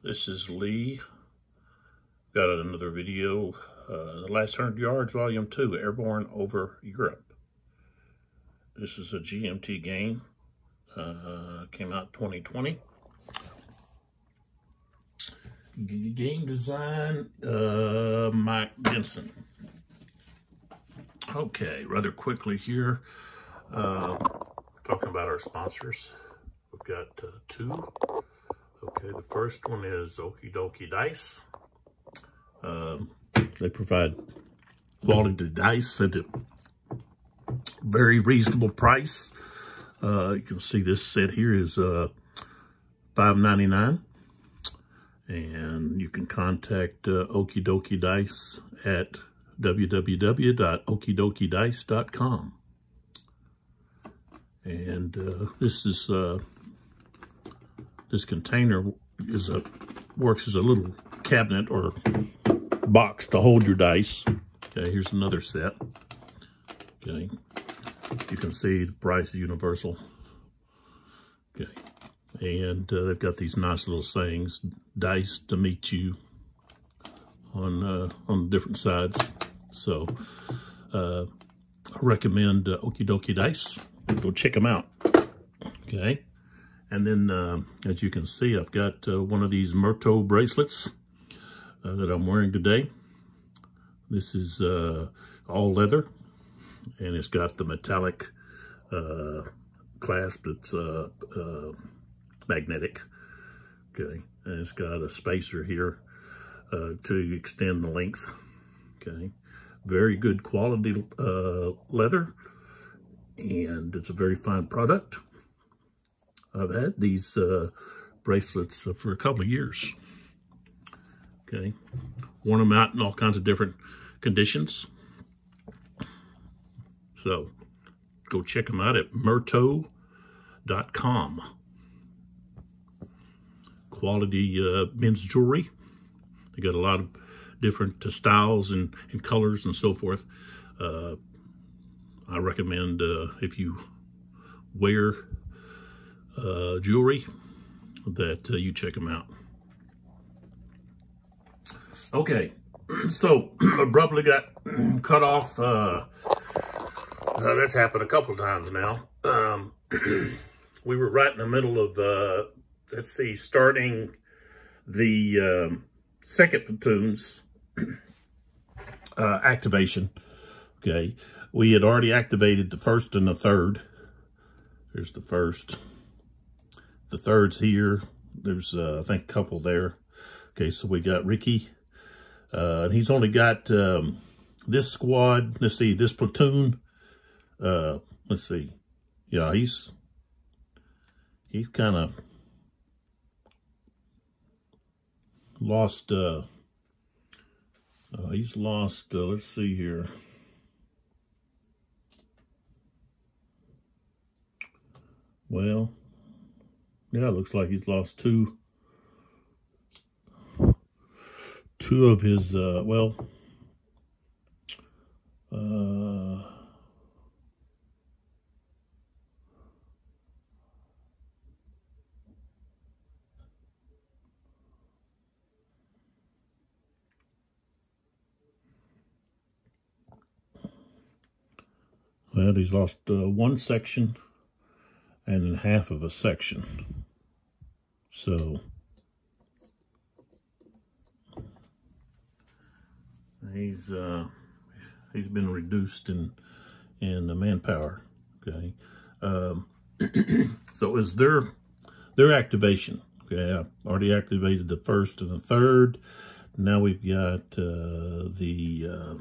This is Lee. Got another video. The Last 100 Yards, Volume 2, Airborne over Europe. This is a GMT game. Came out 2020. Game design, Mike Denson. Okay, rather quickly here, talking about our sponsors. We've got two. Okay, the first one is Okie Dokie Dice. They provide quality dice at a very reasonable price. You can see this set here is $5.99, and you can contact Okie Dokie Dice at www.okidokidice.com. And this container works as a little cabinet or box to hold your dice. Okay, here's another set. Okay, you can see the price is universal. Okay, and they've got these nice little sayings: dice to meet you on different sides. So I recommend Okie Dokie Dice. Go check them out. Okay. And then, as you can see, I've got one of these Murto bracelets that I'm wearing today. This is all leather, and it's got the metallic clasp that's magnetic. Okay, and it's got a spacer here to extend the length. Okay, very good quality leather, and it's a very fine product. I've had these bracelets for a couple of years. Okay, worn them out in all kinds of different conditions. So go check them out at murto.com. Quality men's jewelry. They got a lot of different styles and colors and so forth. I recommend if you wear jewelry that you check them out. Okay, so abruptly got cut off. That's happened a couple of times now. We were right in the middle of let's see, starting the second platoon's activation. Okay, we had already activated the first and the third. Here's the first. The third's here. There's, I think, a couple there. Okay, so we got Ricky. And he's only got this squad. Let's see, this platoon. Let's see. Yeah, he's kind of lost. He's lost. Let's see here. Well, yeah, it looks like he's lost two of his, well, he's lost one section and then half of a section. So he's been reduced in the manpower. Okay, so is their activation. Okay, I've already activated the first and the third. Now we've got the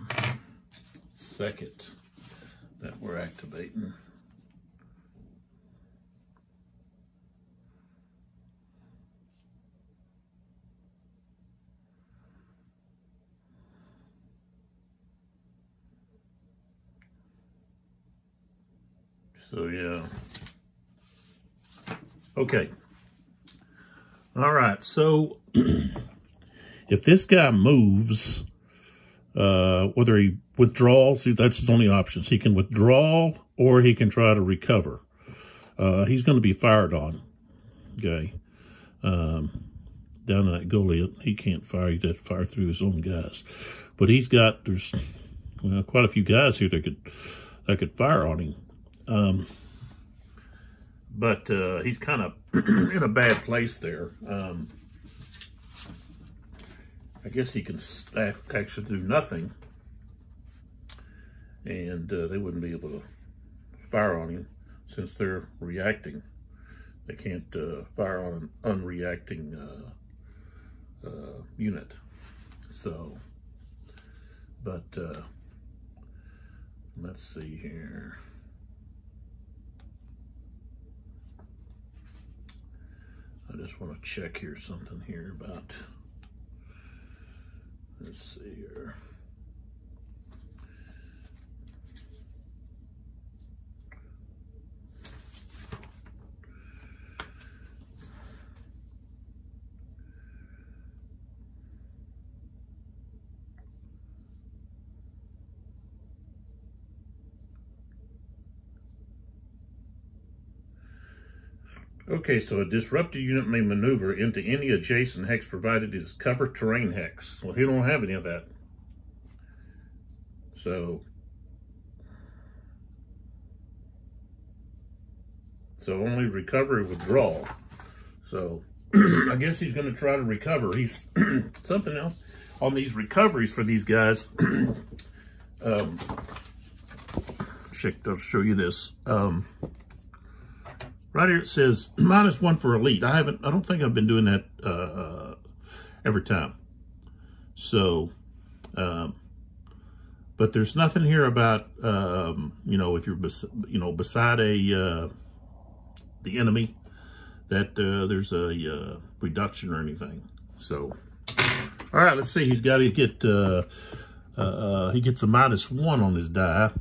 second that we're activating. So, yeah. Okay. All right. So, if this guy moves, whether he withdraws, that's his only options. He can withdraw or he can try to recover. He's going to be fired on. Okay. down in that gully, he can't fire. He'd have to fire through his own guys. But he's got, there's quite a few guys here that could fire on him. But he's kind of in a bad place there. I guess he can actually do nothing, and they wouldn't be able to fire on him since they're reacting. They can't fire on an unreacting unit. So, but let's see here. I just want to check here something here about, let's see here. Okay, so a disrupted unit may maneuver into any adjacent hex provided it is covered terrain hex. Well, he don't have any of that. So only recovery withdrawal. So I guess he's going to try to recover. He's something else on these recoveries for these guys. Check, I'll show you this. Right here it says -1 for elite. I don't think I've been doing that every time. So, but there's nothing here about you know, if you're beside the enemy, that there's a reduction or anything. So, all right, let's see. He's got to get he gets a -1 on his die,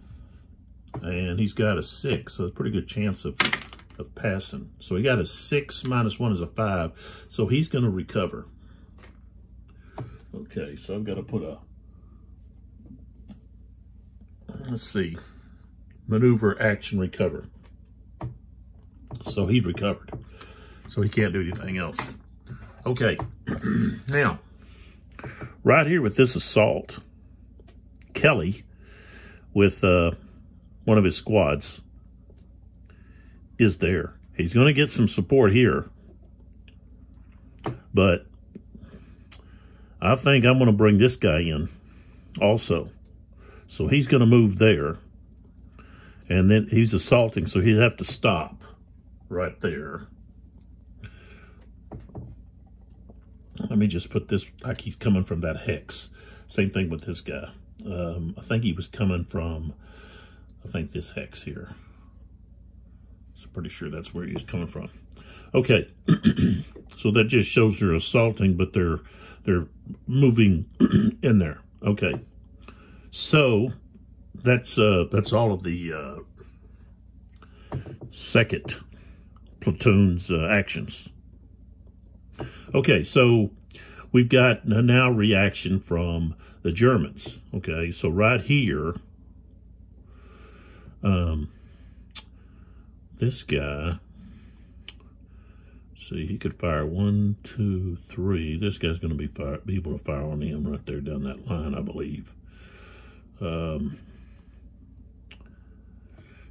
and he's got a 6, so a pretty good chance of passing. So he got a 6, -1 is a 5. So he's going to recover. Okay, so I've got to put a, let's see, maneuver, action, recover. So he recovered. So he can't do anything else. Okay, now, right here with this assault, Kelly, with one of his squads, is there. He's going to get some support here, but I think I'm going to bring this guy in also. So he's going to move there, and then he's assaulting, so he'd have to stop right there. Let me just put this like he's coming from that hex. Same thing with this guy. I think he was coming from, I think, this hex here. So pretty sure that's where he's coming from. Okay, so that just shows they're assaulting, but they're moving in there. Okay, so that's all of the second platoon's actions. Okay, so we've got now reaction from the Germans. Okay, so right here, this guy, see, he could fire 1, 2, 3. This guy's going to be able to fire on him right there down that line, I believe.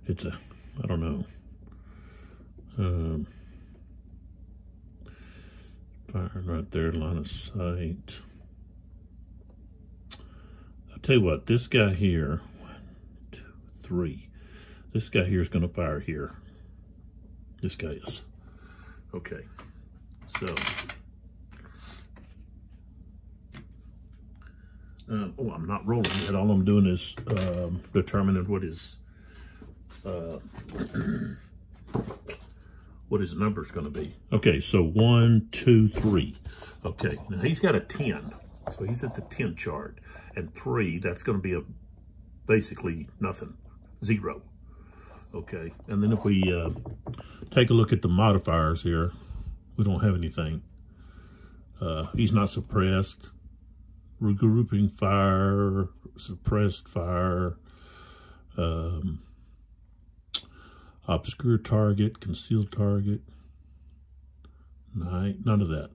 It's a, I don't know. Firing right there, line of sight. I'll tell you what, this guy here, 1, 2, 3. This guy here is going to fire here. This guy is. Okay. So, oh, I'm not rolling yet. All I'm doing is determining what his number is going to be. Okay, so 1, 2, 3. Okay, now he's got a 10. So he's at the 10 chart. And 3, that's going to be basically nothing. 0. Okay, and then if we take a look at the modifiers here, we don't have anything. He's not suppressed. Regrouping fire, suppressed fire, obscure target, concealed target. None of that.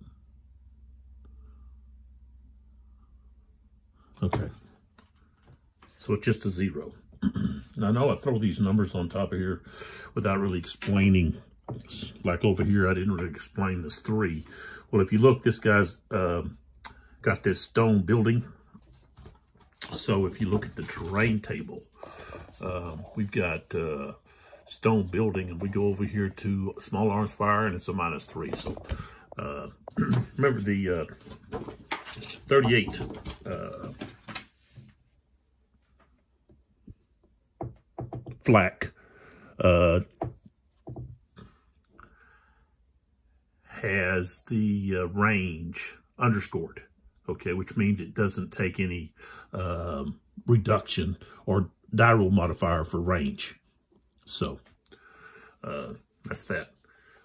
Okay. So it's just a 0. Now, I know I throw these numbers on top of here without really explaining. Like over here, I didn't really explain this 3. Well, if you look, this guy's got this stone building. So if you look at the terrain table, we've got stone building, and we go over here to small arms fire, and it's a -3. So remember the 38 flak has the range underscored, okay, which means it doesn't take any reduction or die rule modifier for range. So that's that.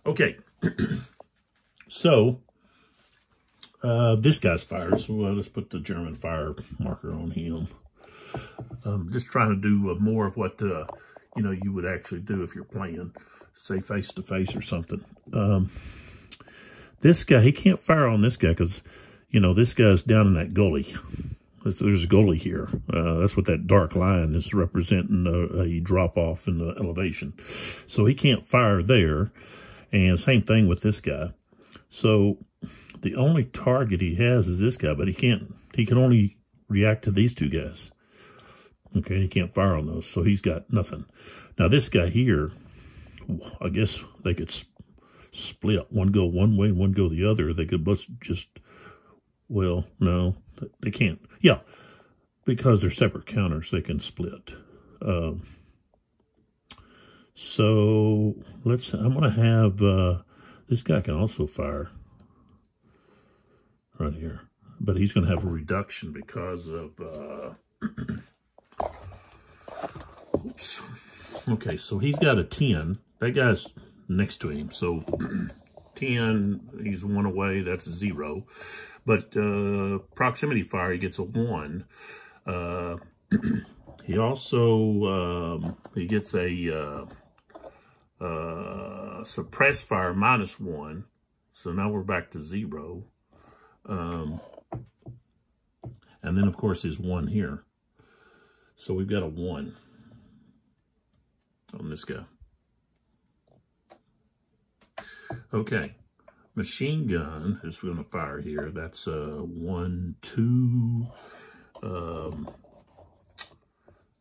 Okay. So this guy's fire. So let's put the German fire marker on him. Just trying to do more of what you know, you would actually do if you're playing, say, face to face or something. This guy, he can't fire on this guy because, you know, this guy's down in that gully. There's a gully here. That's what that dark line is representing, a drop off in the elevation. So he can't fire there. And same thing with this guy. So the only target he has is this guy, but he can only react to these 2 guys. Okay, he can't fire on those, so he's got nothing. Now this guy here, I guess they could split. One go one way and one go the other. They could just, well, no, they can't. Yeah, because they're separate counters, they can split. So I'm going to have, this guy can also fire right here, but he's going to have a reduction because of, oops. Okay, so he's got a 10. That guy's next to him. So 10, he's 1 away. That's a 0. But proximity fire, he gets a 1. He also he gets a suppressed fire -1. So now we're back to 0. And then, of course, there's 1 here. So we've got a 1 on this guy. Okay, machine gun is going to fire here. That's 1, 2, and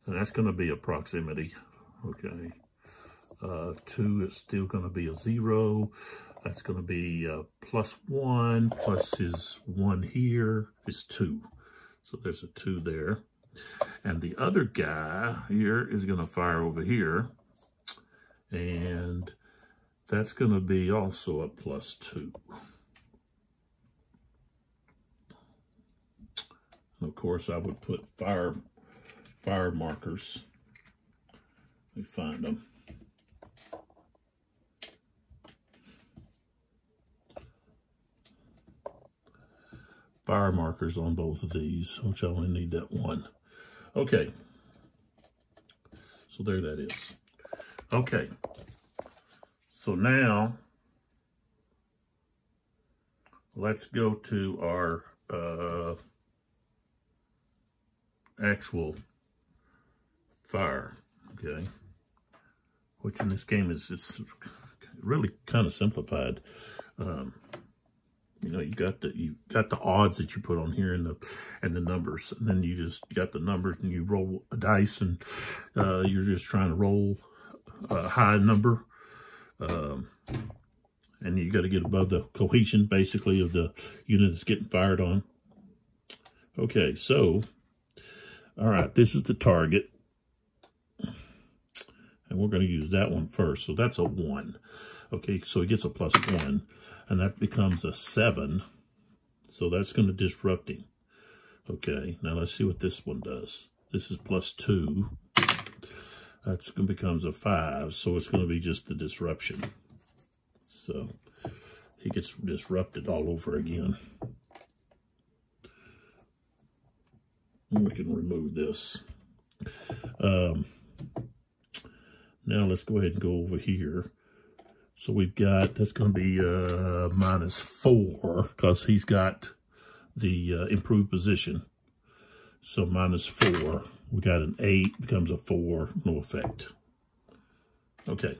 that's going to be a proximity. Okay, 2 is still going to be a 0. That's going to be +1 plus his 1 here is 2. So there's a 2 there. And the other guy here is going to fire over here. And that's going to be also a +2. And of course, I would put fire markers. Let me find them. Fire markers on both of these, which I only need that 1. Okay. So there that is. Okay. So now, let's go to our actual fire, okay? Which in this game is just really kind of simplified. You know, you got the odds that you put on here and the numbers, and then you just got the numbers and you roll a dice, and you're just trying to roll a high number. And you got to get above the cohesion, basically, of the unit that's getting fired on. Okay, so, all right, this is the target. And we're going to use that one first. So that's a 1. Okay, so it gets a +1. And that becomes a 7. So that's going to disrupt him. Okay, now let's see what this one does. This is +2. That's going to becomes a 5. So it's going to be just the disruption. So he gets disrupted all over again. And we can remove this. Now let's go ahead and go over here. So we've got, that's going to be -4 because he's got the improved position. So -4. We got an 8, becomes a 4, no effect. Okay.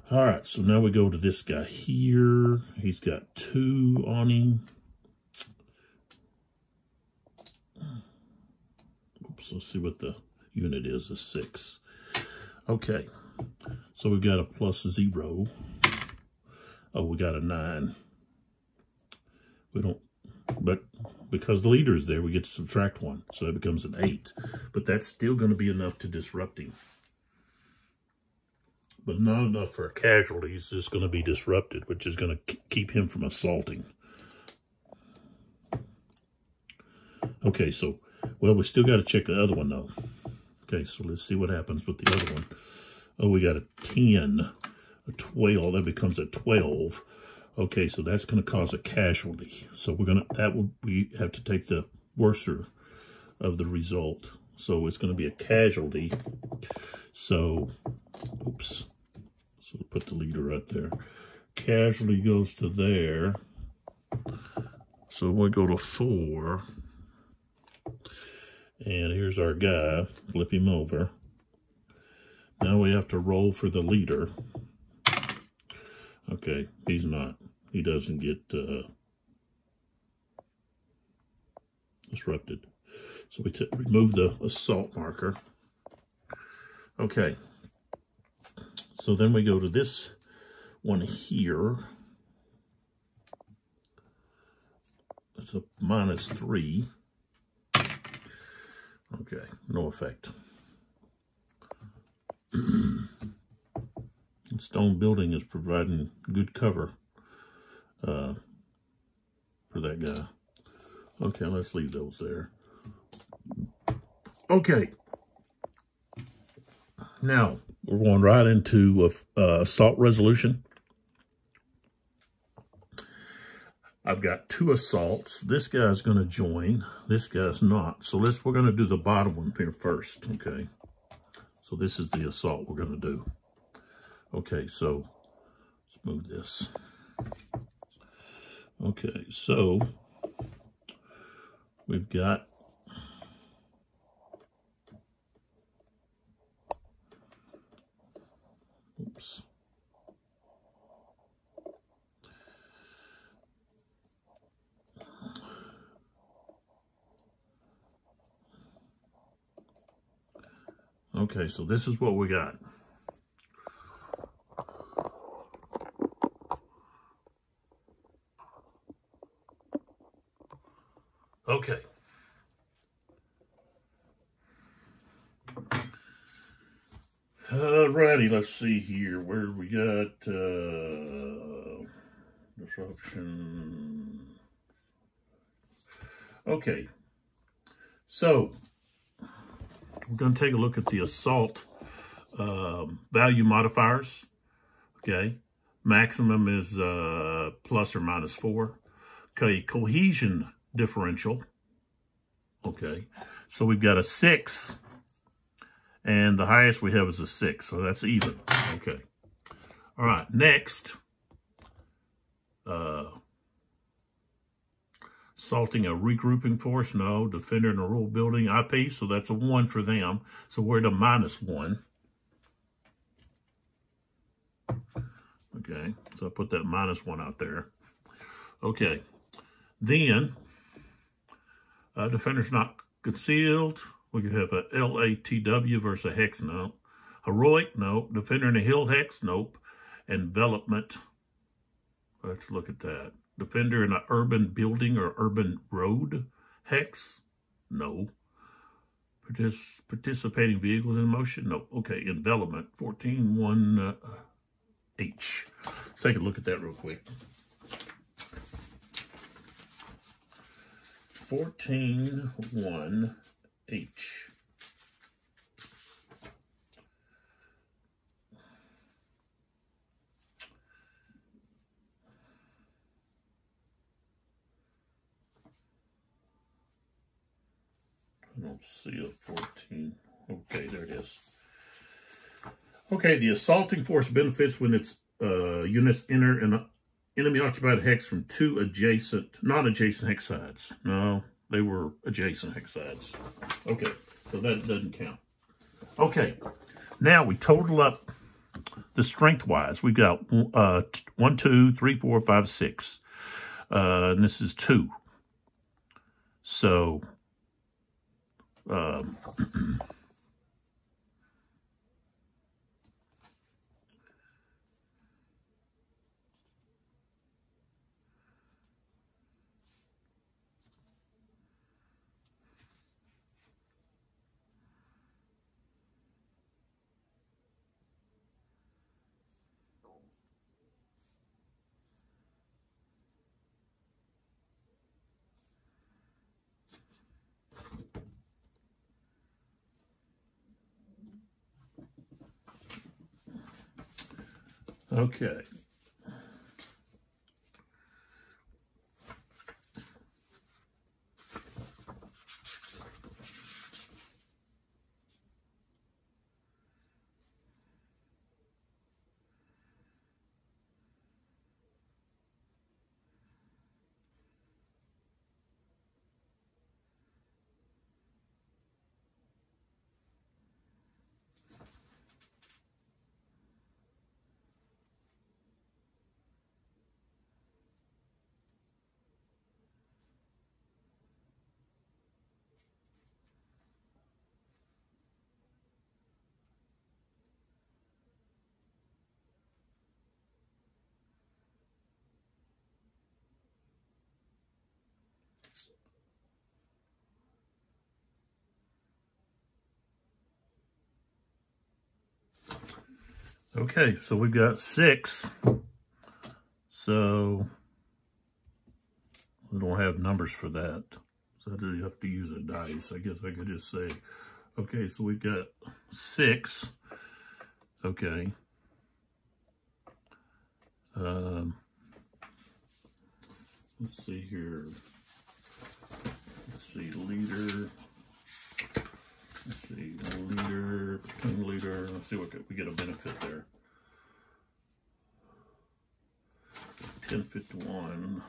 All right, so now we go to this guy here. He's got 2 on him. Oops, let's see what the unit is, a 6. Okay, so we've got a +0. Oh, we got a 9. We don't, but because the leader is there, we get to subtract 1. So it becomes an 8. But that's still going to be enough to disrupt him. But not enough for a casualty. He's just going to be disrupted, which is going to keep him from assaulting. Okay, so, well, we still got to check the other one, though. Okay, so let's see what happens with the other one. Oh, we got a 10, a 12. That becomes a 12. Okay, so that's going to cause a casualty. So we have to take the worser of the result. So it's going to be a casualty. So, oops. So put the leader right there. Casualty goes to there. So we go to 4. And here's our guy. Flip him over. Now we have to roll for the leader. Okay, he's not. He doesn't get disrupted. So we remove the assault marker. Okay. So then we go to this one here. That's a -3. Okay, no effect. Stone building is providing good cover for that guy. Okay, let's leave those there. Okay. Now, we're going right into assault resolution. I've got 2 assaults. This guy's going to join. This guy's not. So we're going to do the bottom one here first. Okay. So this is the assault we're going to do. Okay, so let's move this. Okay, so we've got oops. Okay, so this is what we got. Okay. Alrighty, let's see here where we got disruption. Okay, so we're going to take a look at the assault value modifiers. Okay, maximum is plus or minus 4. Okay, cohesion differential. Okay, so we've got a 6, and the highest we have is a 6, so that's even. Okay, all right. Next, assaulting a regrouping force, no. Defender in a rural building, IP, so that's a 1 for them. So we're at a -1. Okay, so I put that -1 out there. Okay, then defender's not concealed. We could have a LATW versus a hex, no. Heroic, no. Defender in a hill hex, nope. Envelopment, let's look at that. Defender in an urban building or urban road hex, no. Participating vehicles in motion, no. Okay, envelopment, 14.1H. Let's take a look at that real quick. 14.1H. I don't see a 14. Okay, there it is. Okay, the assaulting force benefits when its units enter an enemy-occupied hex from 2 non-adjacent hex sides. No, They were adjacent hex sides. Okay, so that doesn't count. Okay, now we total up the strength-wise. We've got 1, 2, 3, 4, 5, 6. And this is 2. So, okay. Okay, so we've got 6. So we don't have numbers for that. So I do have to use a dice. I guess I could just say, okay, so we've got 6. Okay. Let's see here. Let's see, leader. Let's see, leader, platoon leader. Let's see what we get a benefit there. 1051.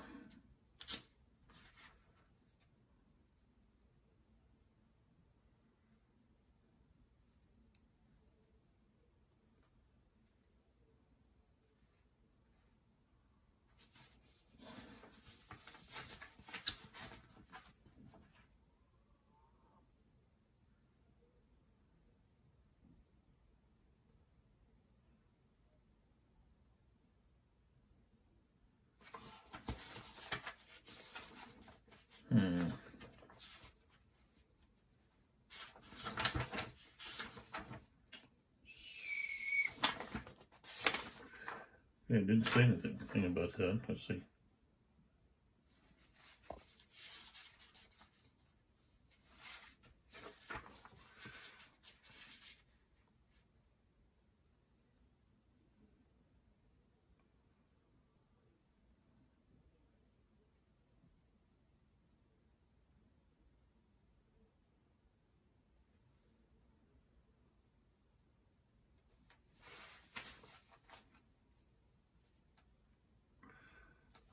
Yeah, it didn't say anything about that. Let's see.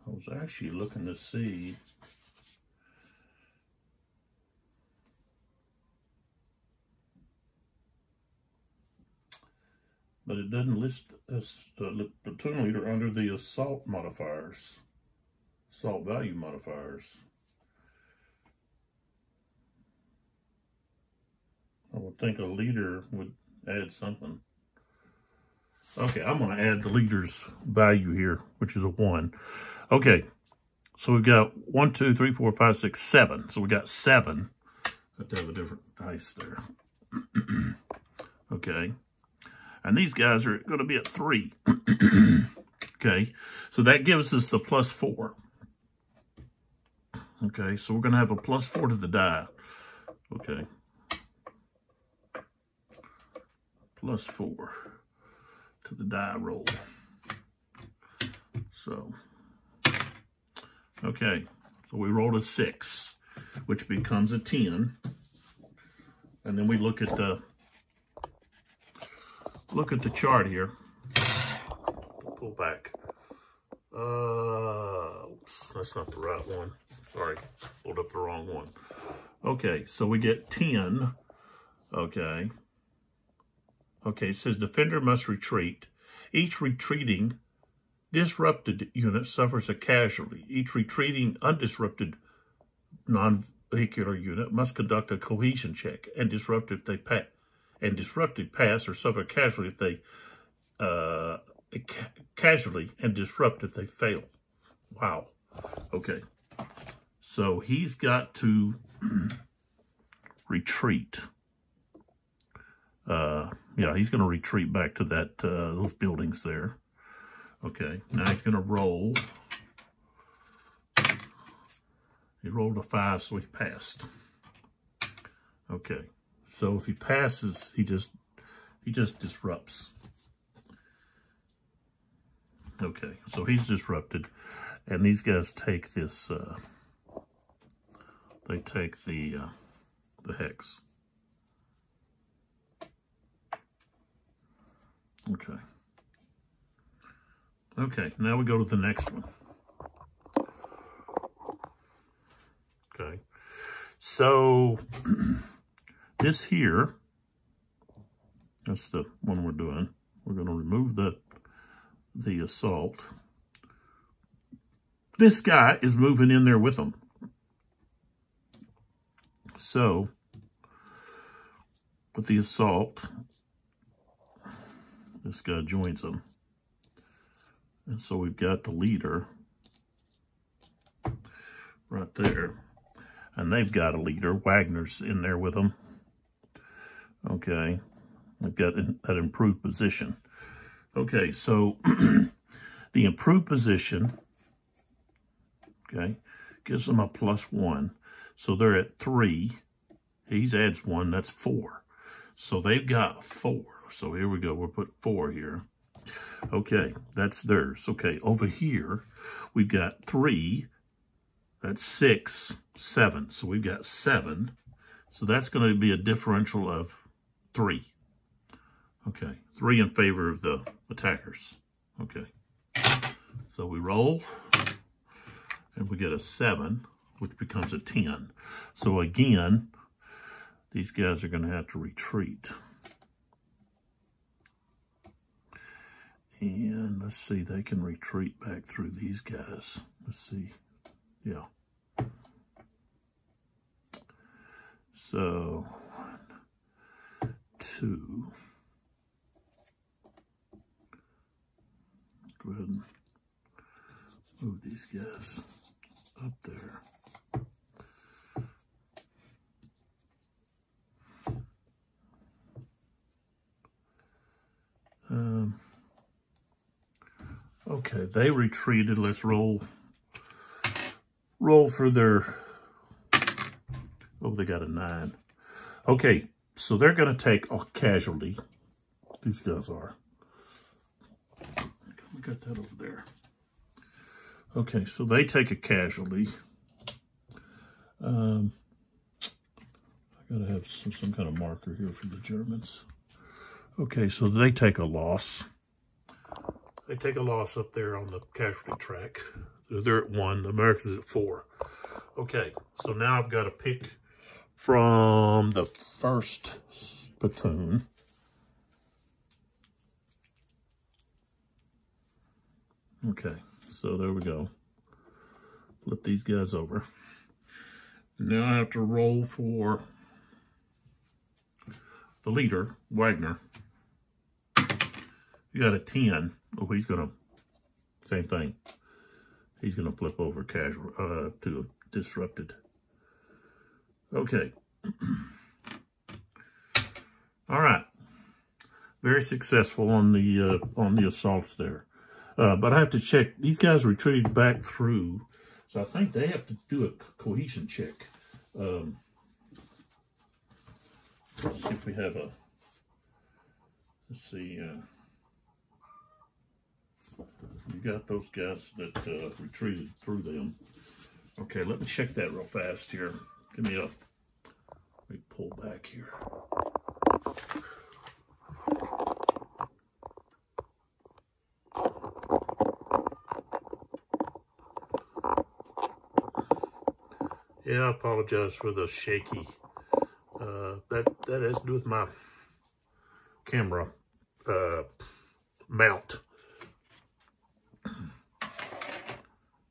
I was actually looking to see but it doesn't list the platoon leader under the assault modifiers, assault value modifiers. I would think a leader would add something. Okay, I'm going to add the leader's value here, which is a 1. Okay, so we've got 1, 2, 3, 4, 5, 6, 7. So we got 7. I have to have a different dice there. Okay, and these guys are going to be at 3. Okay, so that gives us the +4. Okay, so we're going to have a +4 to the die. Okay, +4 to the die roll. So, okay, so we rolled a 6, which becomes a 10. And then we look at the chart here. Pull back. Oops, that's not the right one. Sorry, pulled up the wrong one. Okay, so we get 10. Okay. Okay, it says defender must retreat. Each retreating disrupted unit suffers a casualty. Each retreating undisrupted non-vehicular unit must conduct a cohesion check and disrupt if they pass. And disrupted pass or suffer a casualty if they casualty and disrupt if they fail. Wow. Okay. So he's got to retreat. Yeah, he's going to retreat back to that those buildings there. Okay, now he's going to roll. He rolled a 5, so he passed. Okay, so if he passes, he just disrupts. Okay, so he's disrupted, and these guys take this. They take the hex. Okay. Okay, now we go to the next one. Okay. So this here, that's the one we're doing. We're going to remove the assault. This guy is moving in there with them. So with the assault, this guy joins them. And so we've got the leader right there. And they've got a leader. Wagner's in there with them. Okay. They've got that improved position. Okay, so the improved position, okay, gives them a +1. So they're at 3. He adds 1, that's 4. So they've got 4. So here we go, we'll put 4 here. Okay, that's theirs. Okay, over here, we've got 3. That's 6, 7. So we've got 7. So that's going to be a differential of 3. Okay, 3 in favor of the attackers. Okay, so we roll, and we get a 7, which becomes a 10. So again, these guys are going to have to retreat. And let's see, they can retreat back through these guys. Let's see, yeah. So, 1, 2. Go ahead and move these guys up there. Okay, they retreated. Let's roll for their, oh, they got a 9. Okay, so they're going to take a casualty. These guys are. We got that over there. Okay, so they take a casualty. I gotta have some kind of marker here for the Germans. Okay, so they take a loss. They take a loss up there on the casualty track. They're at 1, the Americans at 4. Okay, so now I've got to pick from the 1st platoon. Okay, so there we go. Flip these guys over. Now I have to roll for the leader, Wagner. You got a 10. Oh, he's gonna, same thing. He's gonna flip over casual to disrupted. Okay. All right. Very successful on the assaults there. But I have to check. These guys retreated back through, so I think they have to do a cohesion check. Let's see if we have a. Let's see. You got those guys that retreated through them. Okay, let me check that real fast here. Give me a. Let me pull back here. Yeah, I apologize for the shaky. That has to do with my camera mount.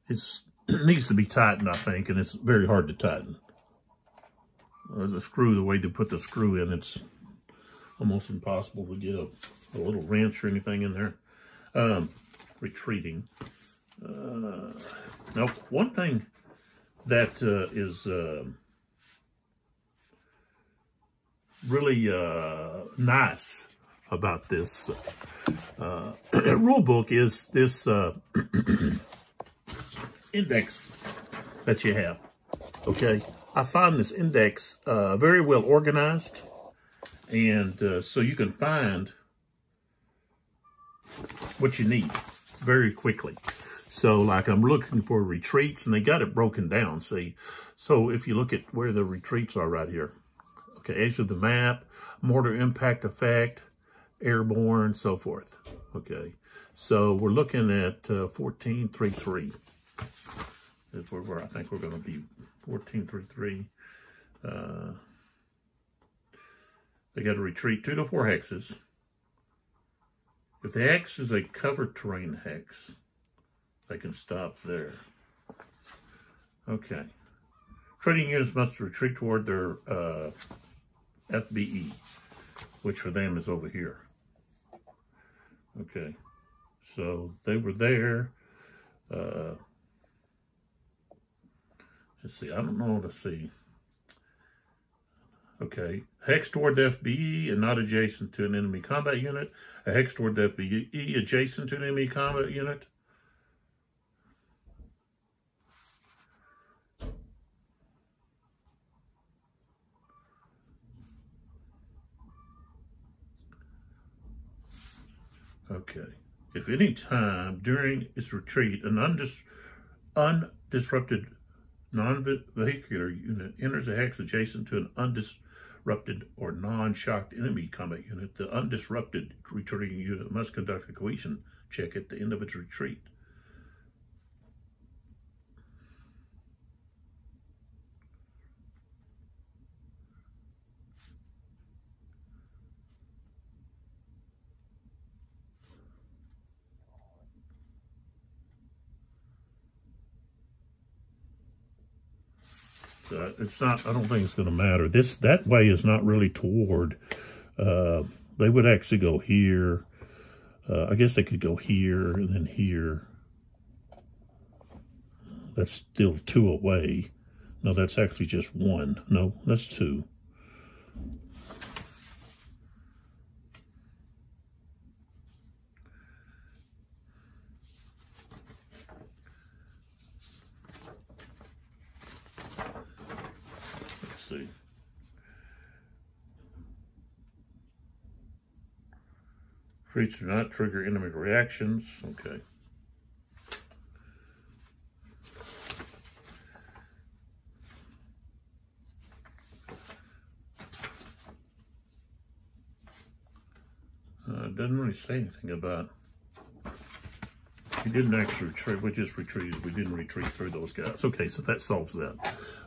It needs to be tightened, I think, and it's very hard to tighten. There's a screw, the way to put the screw in, it's almost impossible to get a little wrench or anything in there. Retreating. Now, one thing that is really nice about this rule book is this index that you have. Okay, I find this index very well organized, and so you can find what you need very quickly. So like I'm looking for retreats, and they got it broken down, see? So if you look at where the retreats are right here, okay, edge of the map, mortar impact effect, airborne, so forth. Okay, so we're looking at 1433. That's where I think we're going to be. 1433. They got to retreat 2 to 4 hexes. If the hex is a covered terrain hex, they can stop there. Okay. Trading units must retreat toward their FBE, which for them is over here. Okay. So they were there. Let's see. I don't know. Let's see. Okay. Hex toward the FBE and not adjacent to an enemy combat unit. A hex toward the FBE adjacent to an enemy combat unit. Okay. If any time during its retreat an undisrupted non-vehicular unit enters a hex adjacent to an undisrupted or non-shocked enemy combat unit, the undisrupted retreating unit must conduct a cohesion check at the end of its retreat. So it's not, I don't think it's going to matter. That way is not really toward, they would actually go here. I guess they could go here and then here. That's still 2 away. No, that's actually just 1. No, that's 2. See. Retreats do not trigger enemy reactions. Okay. It doesn't really say anything about. We didn't actually retreat. We just retreated. We didn't retreat through those guys. Okay, so that solves that.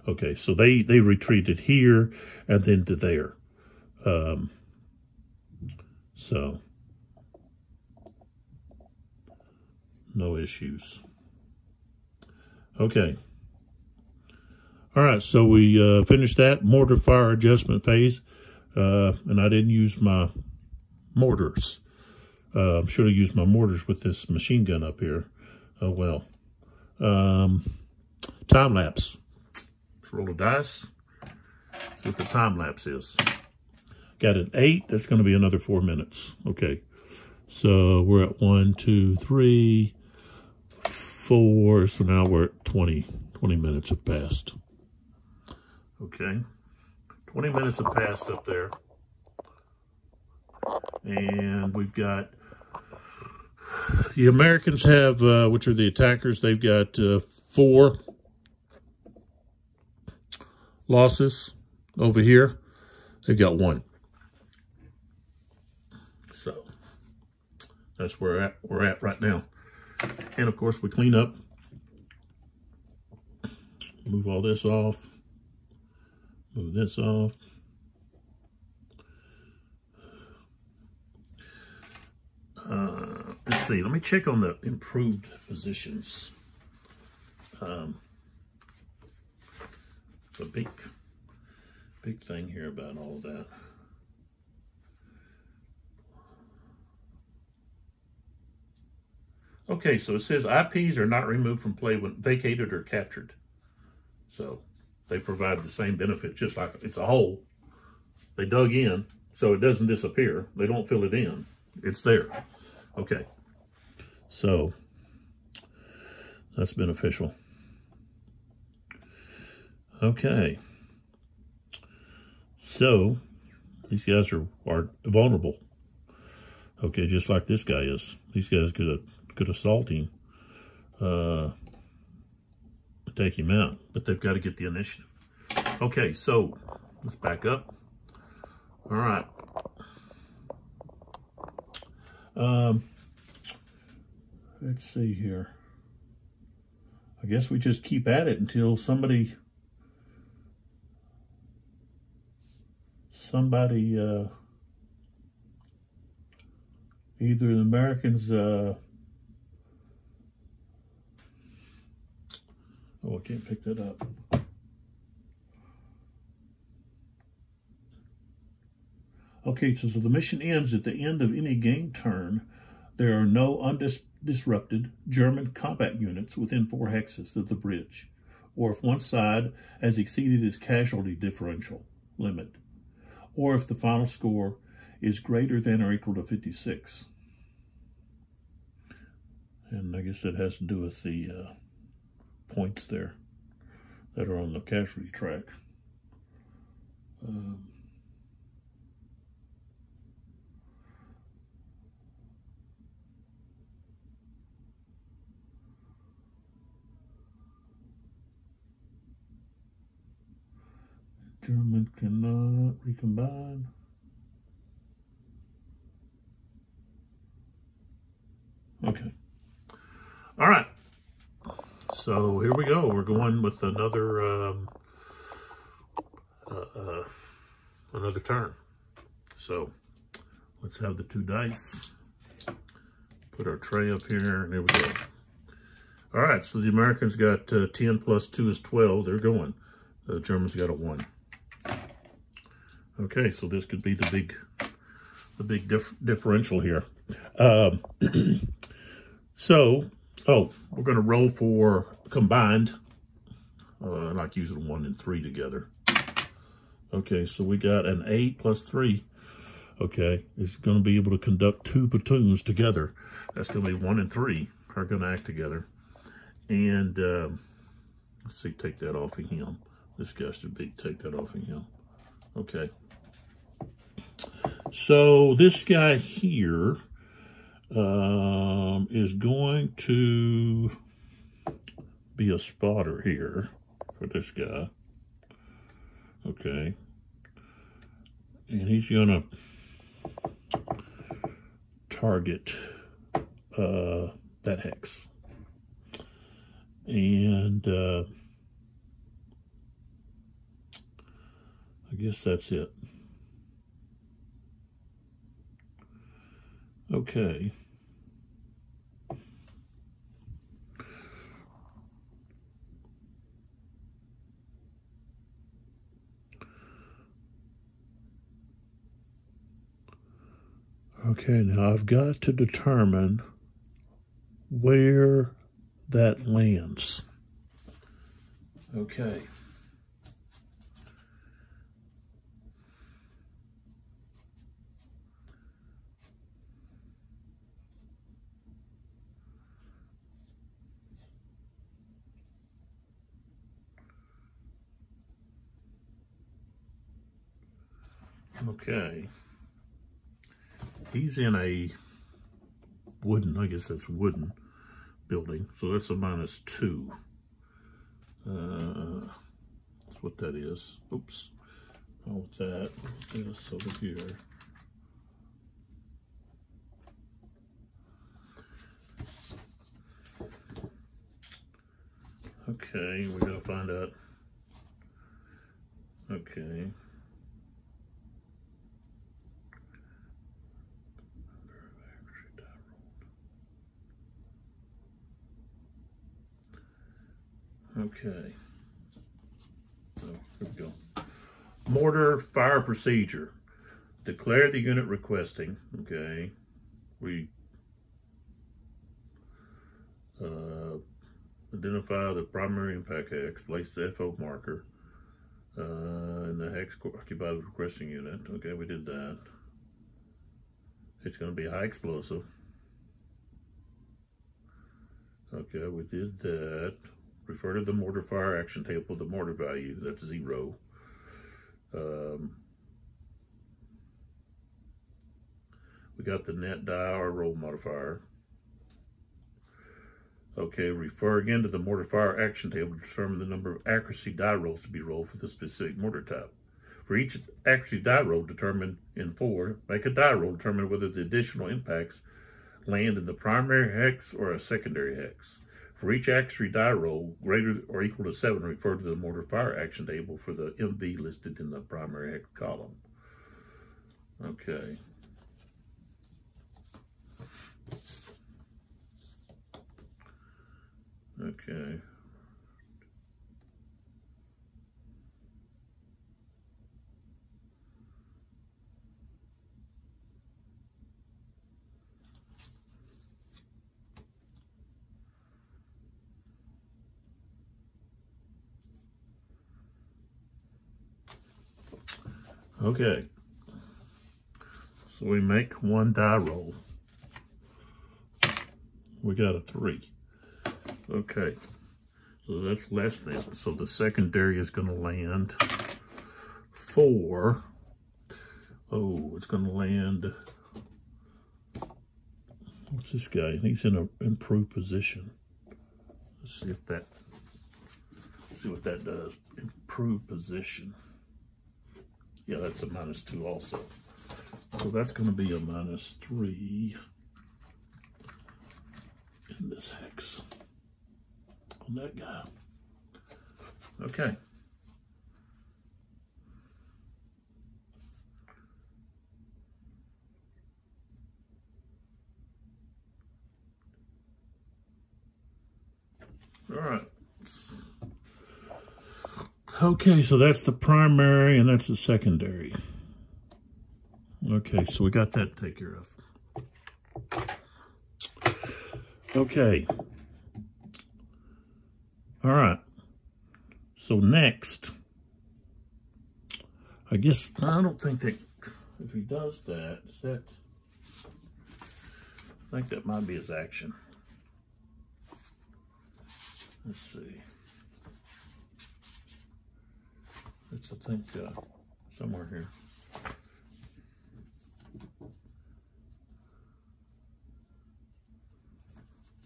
Okay, so they retreated here and then to there. So no issues. Okay. All right, so we finished that mortar fire adjustment phase, and I didn't use my mortars. Should have used my mortars with this machine gun up here. Oh, well. Time lapse. Let's roll a dice. See what the time lapse is. Got an 8. That's going to be another 4 minutes. Okay. So we're at 1, 2, 3, 4. So now we're at 20 minutes have passed. Okay. 20 minutes have passed up there. And we've got the Americans have, which are the attackers, they've got 4 losses over here. They've got 1. So that's where we're at right now. And of course, we clean up, move all this off. Move this off. Let's see, let me check on the improved positions. It's a big thing here about all of that. Okay, so it says IPs are not removed from play when vacated or captured. So they provide the same benefit, just like it's a hole. They dug in, so it doesn't disappear. They don't fill it in. It's there. Okay. So that's beneficial. Okay. So these guys are vulnerable. Okay, just like this guy is. These guys could assault him, take him out, but they've got to get the initiative. Okay, so let's back up. All right. Let's see here. I guess we just keep at it until somebody either the Americans, oh, I can't pick that up. Okay, so the mission ends at the end of any game turn. There are no undisrupted German combat units within 4 hexes of the bridge, or if one side has exceeded its casualty differential limit, or if the final score is greater than or equal to 56. And I guess that has to do with the points there that are on the casualty track. German cannot recombine. Okay. All right. So here we go. We're going with another another turn. So let's have the 2 dice. Put our tray up here, and there we go. All right. So the Americans got 10 plus 2 is 12. They're going. The Germans got a 1. Okay, so this could be the big differential here. So, we're going to roll for combined. I like using 1 and 3 together. Okay, so we got an 8 plus 3. Okay, it's going to be able to conduct 2 platoons together. That's going to be 1 and 3 are going to act together. And let's see, take that off of him. This guy should take that off of him. Okay. So this guy here is going to be a spotter here for this guy. Okay. And he's going to target that hex. And I guess that's it. Okay. Okay, now I've got to determine where that lands. Okay. Okay. He's in a wooden, I guess that's wooden building. So that's a -2. That's what that is. Oops. Oh, with that, this over here. Okay, we're gonna find out Okay. Okay. So here we go. Mortar fire procedure. Declare the unit requesting. Okay. We identify the primary impact hex. Place the FO marker in the hex occupied with requesting unit. Okay, we did that. It's going to be high explosive. Okay, we did that. Refer to the mortar fire action table, the mortar value, that's 0. We got the net die or roll modifier. Okay, refer again to the mortar fire action table to determine the number of accuracy die rolls to be rolled for the specific mortar type. For each accuracy die roll determined in 4, make a die roll determine whether the additional impacts land in the primary hex or a secondary hex. For each accuracy die roll greater or equal to 7, refer to the mortar fire action table for the MV listed in the primary hex column. Okay. Okay. Okay, so we make one die roll. We got a 3. Okay, so that's less than. So the secondary is going to land 4. Oh, it's going to land. What's this guy? He's in an improved position. Let's see if that. See what that does. Improved position. Yeah, that's a -2 also. So that's going to be a -3 in this hex on that guy. Okay. All right. Okay, so that's the primary and that's the secondary. Okay, so we got that to take care of. Okay. All right. So next, I guess, I don't think that, if he does that, is that, I think that might be his action. Let's see. It's, I think, somewhere here.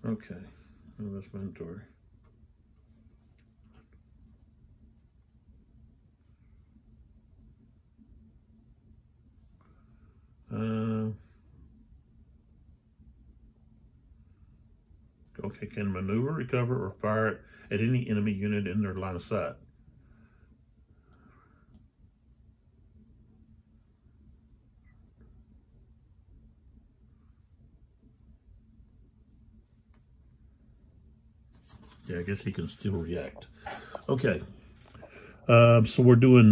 Okay, oh, that's mandatory. Okay, can maneuver, recover, or fire at any enemy unit in their line of sight. Yeah, I guess he can still react. Okay, so we're doing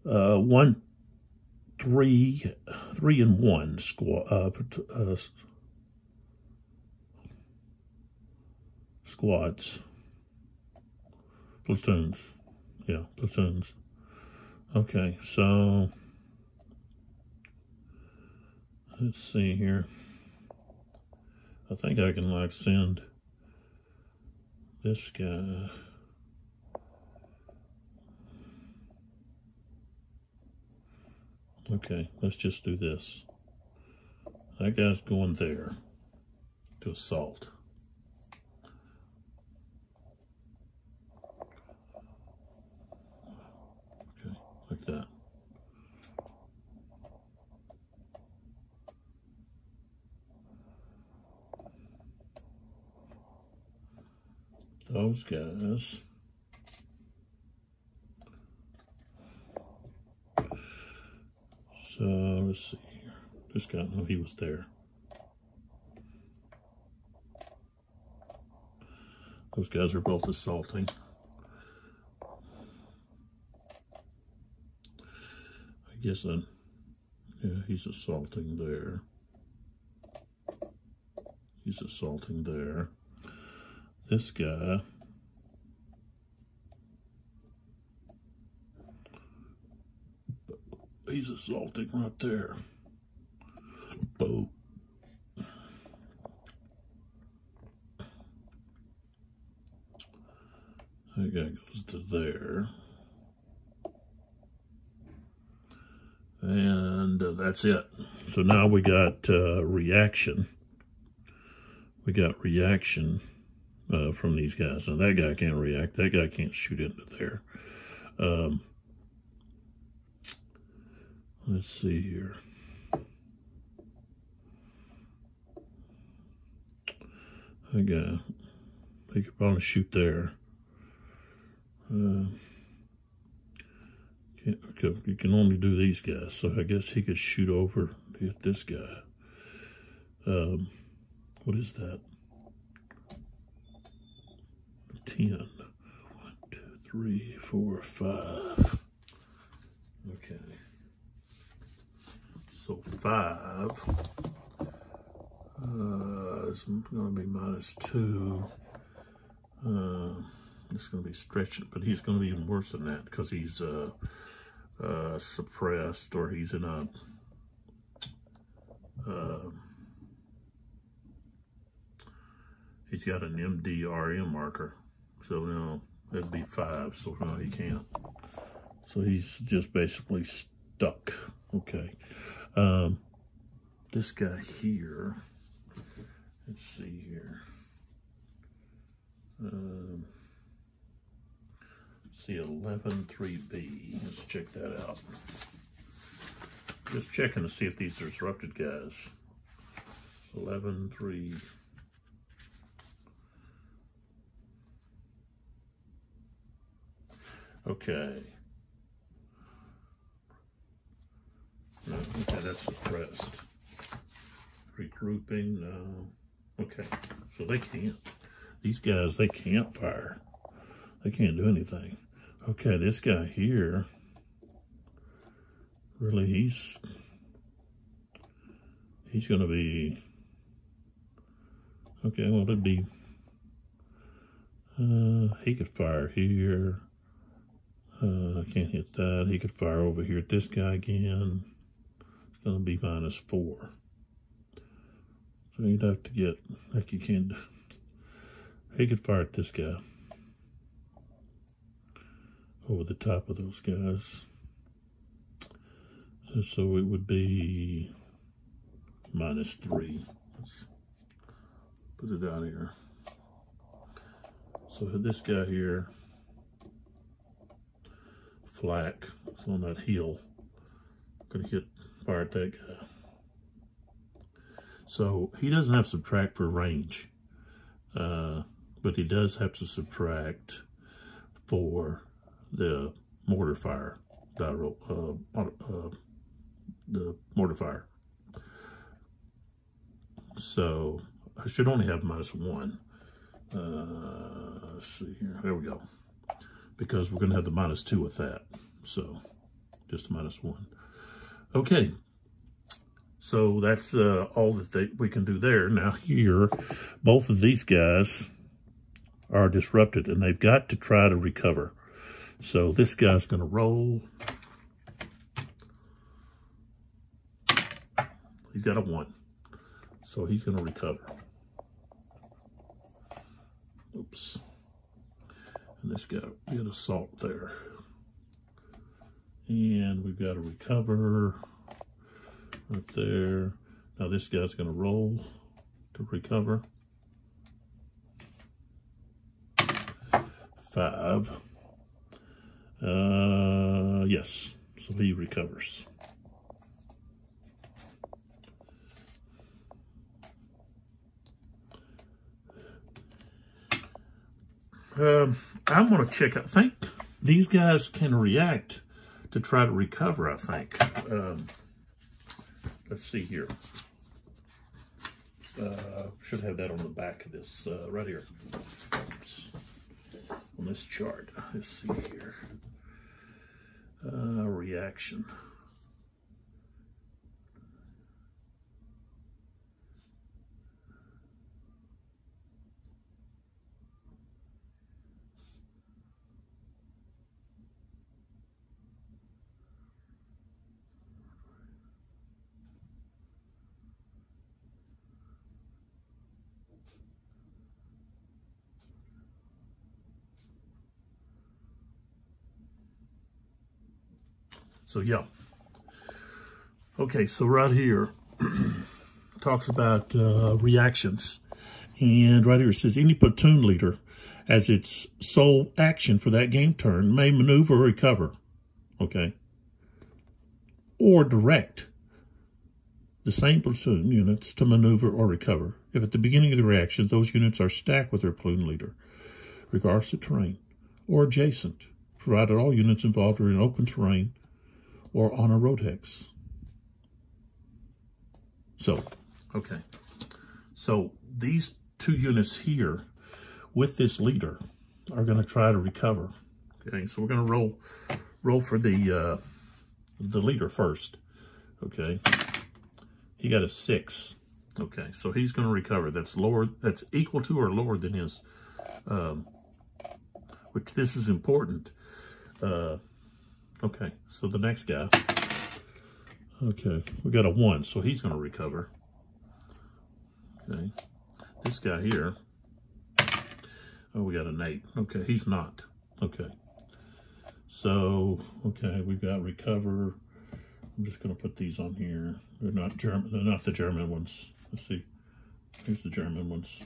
1, 3, 3 and 1 squads, platoons. Yeah, platoons. Okay, so let's see here. I think I can like send this guy. Okay, let's just do this. That guy's going there to assault. Okay, like that. Those guys So let's see here. This guy, no, he was there. Those guys are both assaulting. I guess yeah, he's assaulting there. He's assaulting there. This guy, he's assaulting right there. Boom. That guy goes to there. And that's it. So now we got reaction. We got reaction from these guys. Now that guy can't react. That guy can't shoot into there. Let's see here. That guy, he could probably shoot there. You can only do these guys, so I guess he could shoot over to hit this guy. What is that? 10. 1, 2, 3, 4, 5. Okay. So 5 is going to be -2. It's going to be stretching, but he's going to be even worse than that because he's suppressed, or he's in a he's got an MDRM marker. So no, that'd be 5. So no, he can't. So he's just basically stuck. Okay. This guy here. Let's see here. See 11-3B. Let's check that out. Just checking to see if these are disrupted guys. 11-3. Okay. No, okay, that's suppressed. Regrouping, no. Okay, so they can't. These guys, they can't fire. They can't do anything. Okay, this guy here, really, he's going to be, okay, well, it'd be, he could fire here. Can't hit that. He could fire over here at this guy again. It's going to be -4. So you'd have to get, like you can't, he could fire at this guy. Over the top of those guys. So it would be -3. Let's put it down here. So this guy here, flak, it's on that heel. Gonna fire at that guy. So he doesn't have to subtract for range, but he does have to subtract for the mortar fire, the mortar fire. So I should only have -1. Let's see here. There we go. Because we're going to have the -2 with that. So just a -1. Okay. So that's all that we can do there. Now here, both of these guys are disrupted, and they've got to try to recover. So this guy's going to roll. He's got a 1. So he's going to recover. Oops. And this guy, we got assault there. And we've got to recover right there. Now this guy's going to roll to recover. 5. Yes, so he recovers. I'm going to check. I think these guys can react to try to recover, I think. let's see here. Should have that on the back of this right here. Oops. On this chart. Let's see here. Reaction. So yeah. Okay, so right here talks about reactions. And right here it says any platoon leader as its sole action for that game turn may maneuver or recover. Okay. Or direct the same platoon units to maneuver or recover if at the beginning of the reactions those units are stacked with their platoon leader, regardless of terrain, or adjacent, provided all units involved are in open terrain or on a road hex. So, okay. So these two units here with this leader are going to try to recover. Okay, so we're going to roll for the leader first. Okay, he got a 6. Okay, so he's going to recover. That's lower. That's equal to or lower than his. Which this is important. Okay, so the next guy. Okay, we got a 1, so he's going to recover. Okay, this guy here. Oh, we got an 8. Okay, he's not. Okay. So, okay, we've got recover. I'm just going to put these on here. They're not German. They're not the German ones. Let's see. Here's the German ones.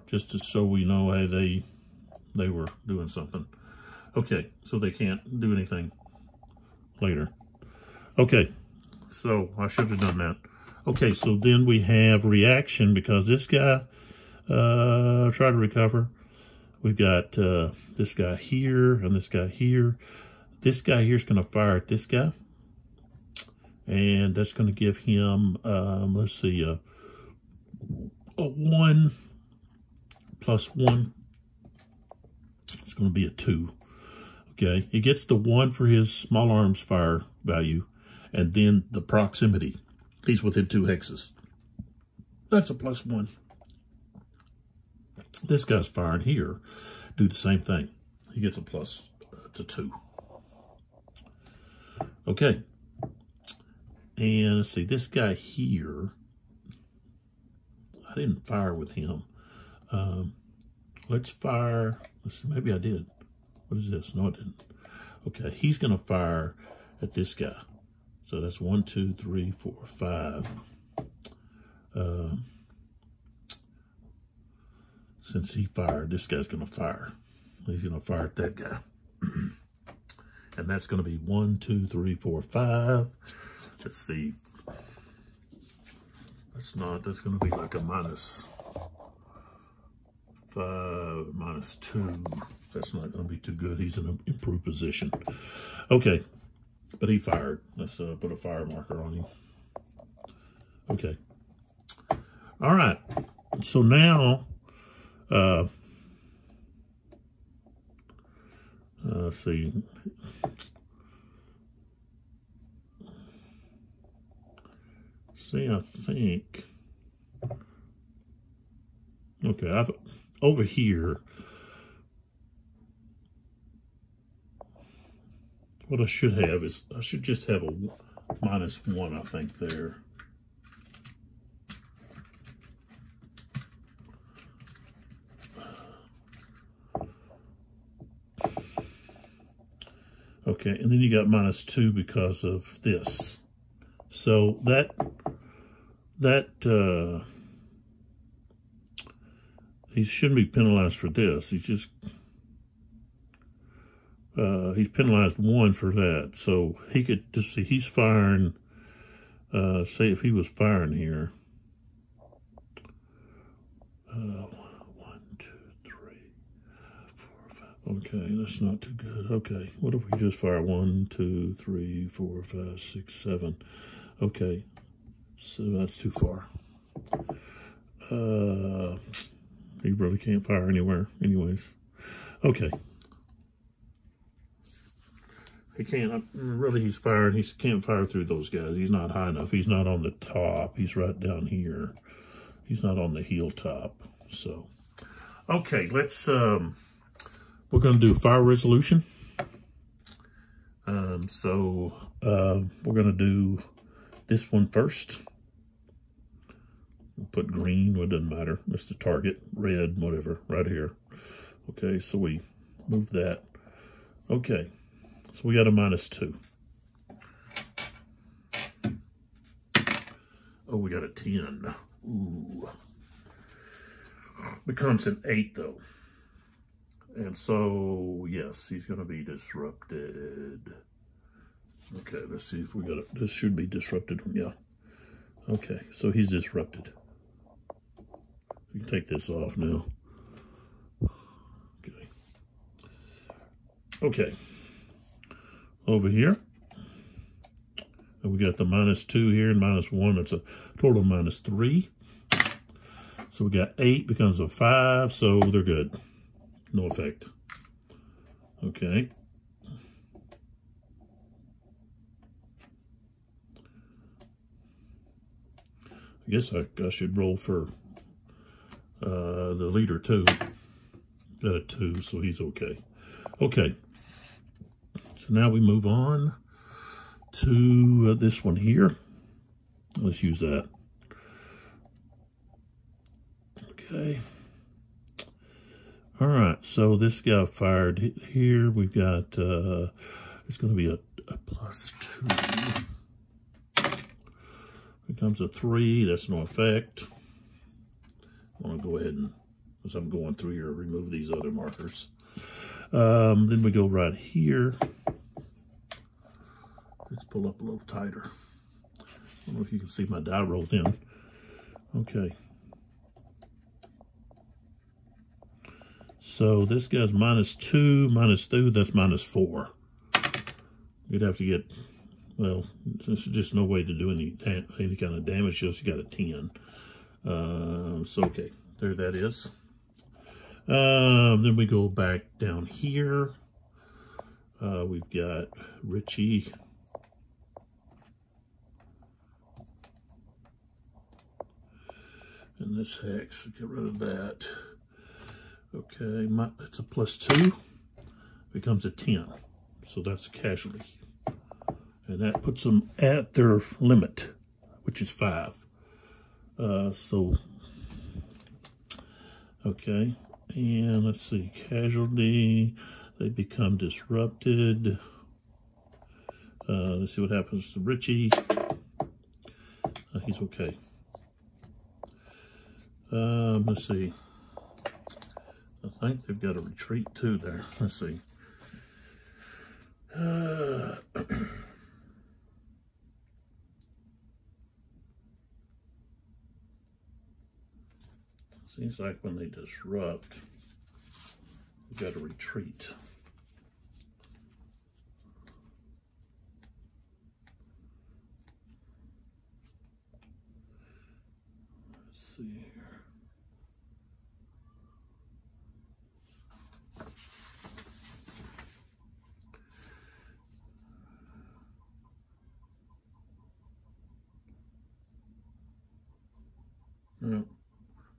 Just so we know, hey, they were doing something. Okay, so they can't do anything later. Okay, so I should have done that. Okay, so then we have reaction because this guy tried to recover. We've got this guy here and this guy here. This guy here is going to fire at this guy. And that's going to give him, let's see, a 1 plus 1. It's going to be a 2. Okay, he gets the 1 for his small arms fire value, and then the proximity. He's within 2 hexes. That's a plus 1. This guy's firing here. Do the same thing. He gets a plus. It's a 2. Okay. And let's see, this guy here, I didn't fire with him. Let's fire. Let's see, maybe I did. What is this? No, it didn't. Okay, he's going to fire at this guy. So that's 1, 2, 3, 4, 5. Since he fired, this guy's going to fire. He's going to fire at that guy. And that's going to be 1, 2, 3, 4, 5. Let's see. That's going to be like a minus 5, minus 2. That's not going to be too good. He's in an improved position. Okay. But he fired. Let's put a fire marker on him. Okay. All right. So now, let's see. See, I think. Okay, over here. What I should have is, I should just have a minus 1, I think, there. Okay, and then you got minus 2 because of this. So he shouldn't be penalized for this. He's just, he's penalized 1 for that. So he could just see he's firing, say if he was firing here. 1, 2, 3, 4, 5. Okay, that's not too good. Okay, what if we just fire 1, 2, 3, 4, 5, 6, 7? Okay, so that's too far. He really can't fire anywhere anyways. Okay. He can't, really he's firing, he can't fire through those guys. He's not high enough. He's not on the top. He's right down here. He's not on the heel top. So, okay, let's, we're going to do fire resolution. We're going to do this one first. We'll put green, well, it doesn't matter. That's the target. Red, whatever, right here. Okay, so we move that. Okay, so we got a -2. Oh, we got a 10. Ooh. Becomes an 8, though. And so, yes, he's going to be disrupted. Okay, let's see if we got it. This should be disrupted. Yeah. Okay, so he's disrupted. We can take this off now. Okay. Okay. Over here. And we got the -2 here and -1. That's a total of -3. So we got 8 becomes a 5, so they're good. No effect. Okay. I guess I should roll for the leader too. Got a 2, so he's okay. Okay. So now we move on to this one here. Let's use that. Okay. All right, so this guy fired here. We've got, it's going to be a +2. Becomes a 3. That's no effect. I want to go ahead and, as I'm going through here, remove these other markers. Then we go right here. Let's pull up a little tighter. I don't know if you can see my die roll then. Okay. So this guy's -2, -2, that's -4. You'd have to get, well, there's just no way to do any kind of damage, just got a 10. So, okay, there that is. Then we go back down here. We've got Richie. And this hex, get rid of that. Okay, that's a +2. Becomes a 10. So that's a casualty. And that puts them at their limit, which is 5. Okay. And let's see, casualty, they become disrupted. Let's see what happens to Richie. He's okay. Let's see. I think they've got a retreat too there. Let's see. Seems like when they disrupt, we've got a retreat. Let's see here. No,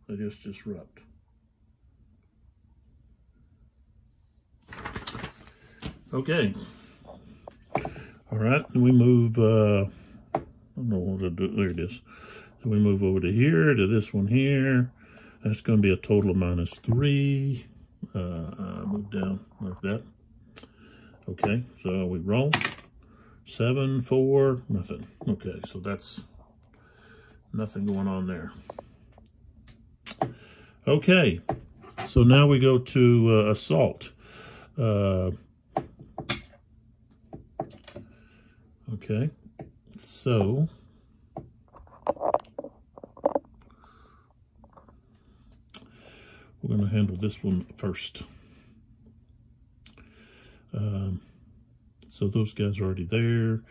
they just disrupt. Okay. All right, and we move, I don't know what to do, there it is. So we move over to here, to this one here. That's going to be a total of -3. Move down like that. Okay, so we roll. 7, 4, nothing. Okay, so that's nothing going on there. Okay, so now we go to assault. Okay, so we're going to handle this one first. So those guys are already there.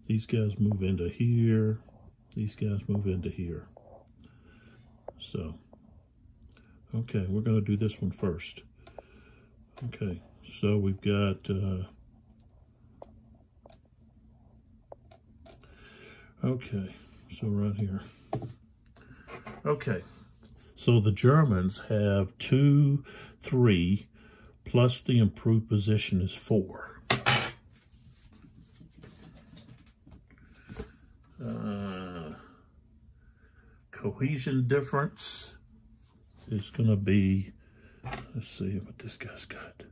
These guys move into here. These guys move into here. So, okay, we're going to do this one first. Okay, so we've got, okay, so right here. Okay, so the Germans have 2, 3, plus the improved position is 4. Cohesion difference is going to be, let's see what this guy's got.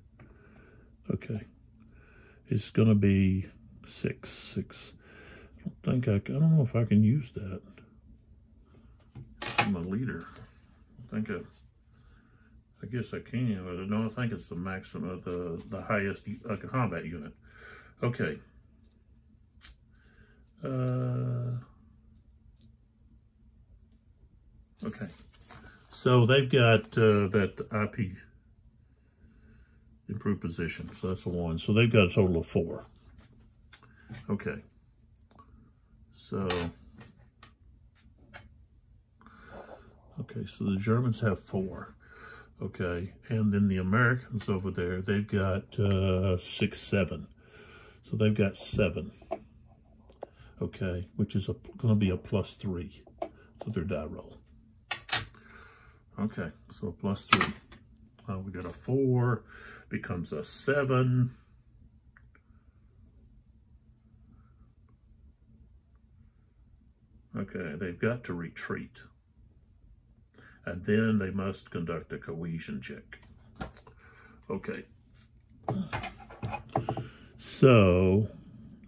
Okay, it's going to be 6. I don't know if I can use that. I'm a leader. I guess I can, but I don't think it's the maximum, the highest combat unit. Okay. Okay. So they've got that IP improved position. So that's a 1. So they've got a total of 4. Okay. So, okay, so the Germans have 4. Okay, and then the Americans over there, they've got 6, 7. So they've got 7. Okay, which is going to be a +3 for their die roll. Okay, so a +3. We got a 4, becomes a 7. Okay, they've got to retreat. And then they must conduct a cohesion check. Okay. So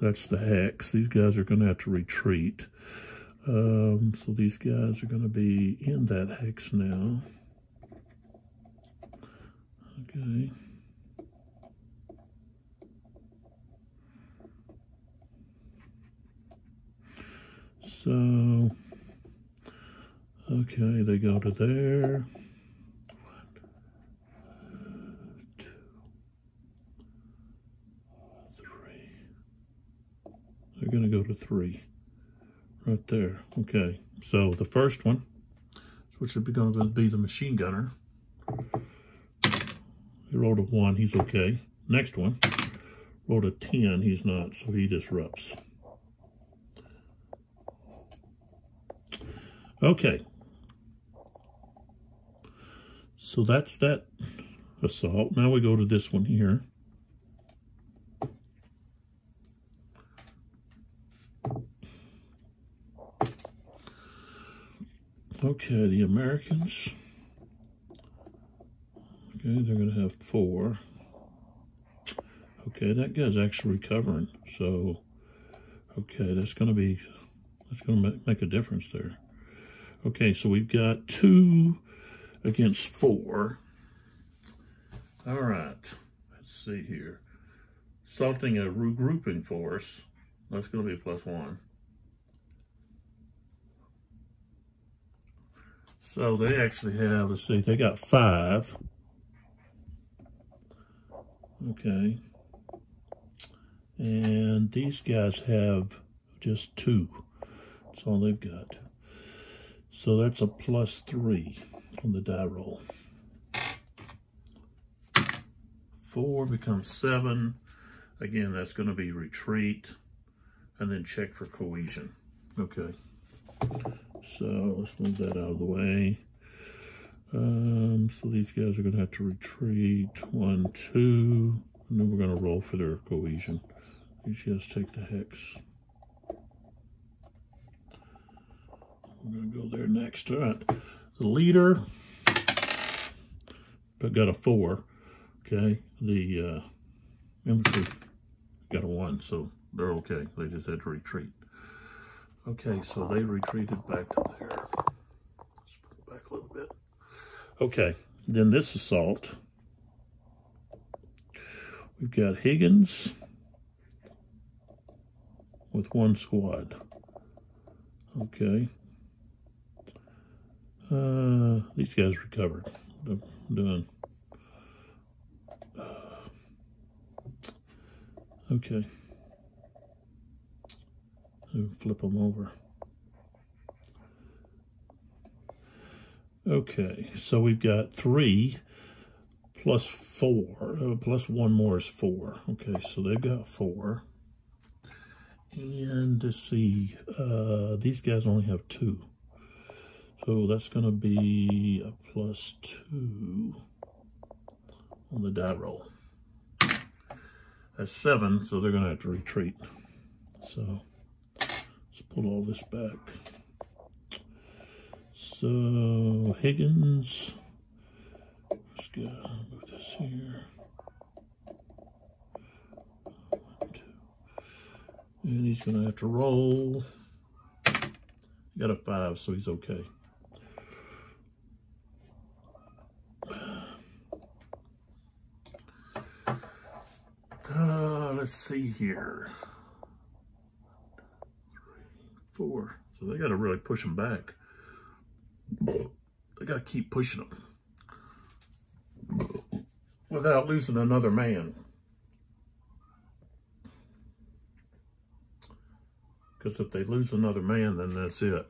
that's the hex. These guys are going to have to retreat. So these guys are going to be in that hex now. Okay. So, okay, they go to there. 1, 2, 3. They're going to go to 3. Right there. Okay, so the first one, which is going to be the machine gunner. He rolled a 1, he's okay. Next one, rolled a 10, he's not, so he disrupts. Okay. So that's that assault. Now we go to this one here. Okay, the Americans. Okay, they're going to have 4. Okay, that guy's actually recovering. So, okay, that's going to make a difference there. Okay, so we've got 2 against 4. All right, let's see here. Assaulting a regrouping force, that's going to be a +1. So they actually have, let's see, they got 5. Okay. And these guys have just 2. That's all they've got. So that's a +3 on the die roll. 4 becomes 7. Again, that's going to be retreat. And then check for cohesion. Okay. So let's move that out of the way. So these guys are going to have to retreat. 1, 2. And then we're going to roll for their cohesion. These guys take the hex. We're going to go there next. All right. The leader got a 4. Okay. The infantry got a 1. So they're okay. They just had to retreat. Okay. So they retreated back to there. Let's pull it back a little bit. Okay. Then this assault. We've got Higgins with 1 squad. Okay. These guys recovered. Done. Okay. Flip them over. Okay, so we've got 3 plus 4, plus 1 more is 4. Okay, so they've got 4. And let's see, these guys only have 2. So that's going to be a plus 2 on the die roll. That's 7, so they're going to have to retreat. So let's pull all this back. So Higgins, let's go move this here. 1, 2. And he's going to have to roll. He got a 5, so he's okay. Let's see here. 3, 4. So they got to really push him back. They got to keep pushing him without losing another man. Because if they lose another man, then that's it.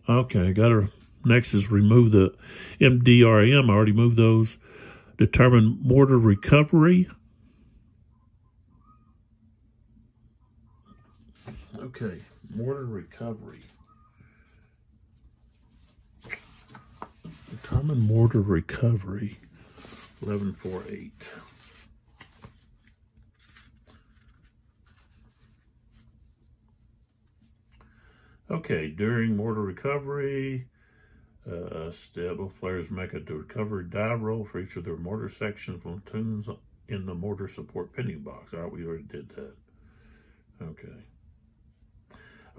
Okay, got to. Next is remove the MDRM. I already moved those. Determine mortar recovery. Okay, mortar recovery. Determine mortar recovery. 1148. Okay, during mortar recovery, both players make a recovery die roll for each of their mortar sections from tunes in the mortar support pending box. All right, we already did that. Okay.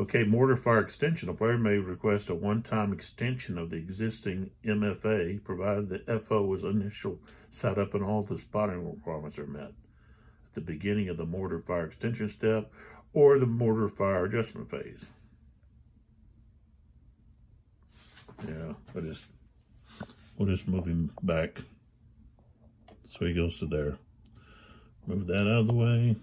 Okay, mortar fire extension. A player may request a one-time extension of the existing MFA, provided the FO is initial setup and all the spotting requirements are met at the beginning of the mortar fire extension step or the mortar fire adjustment phase. Yeah, we'll just move him back. So he goes to there. Move that out of the way.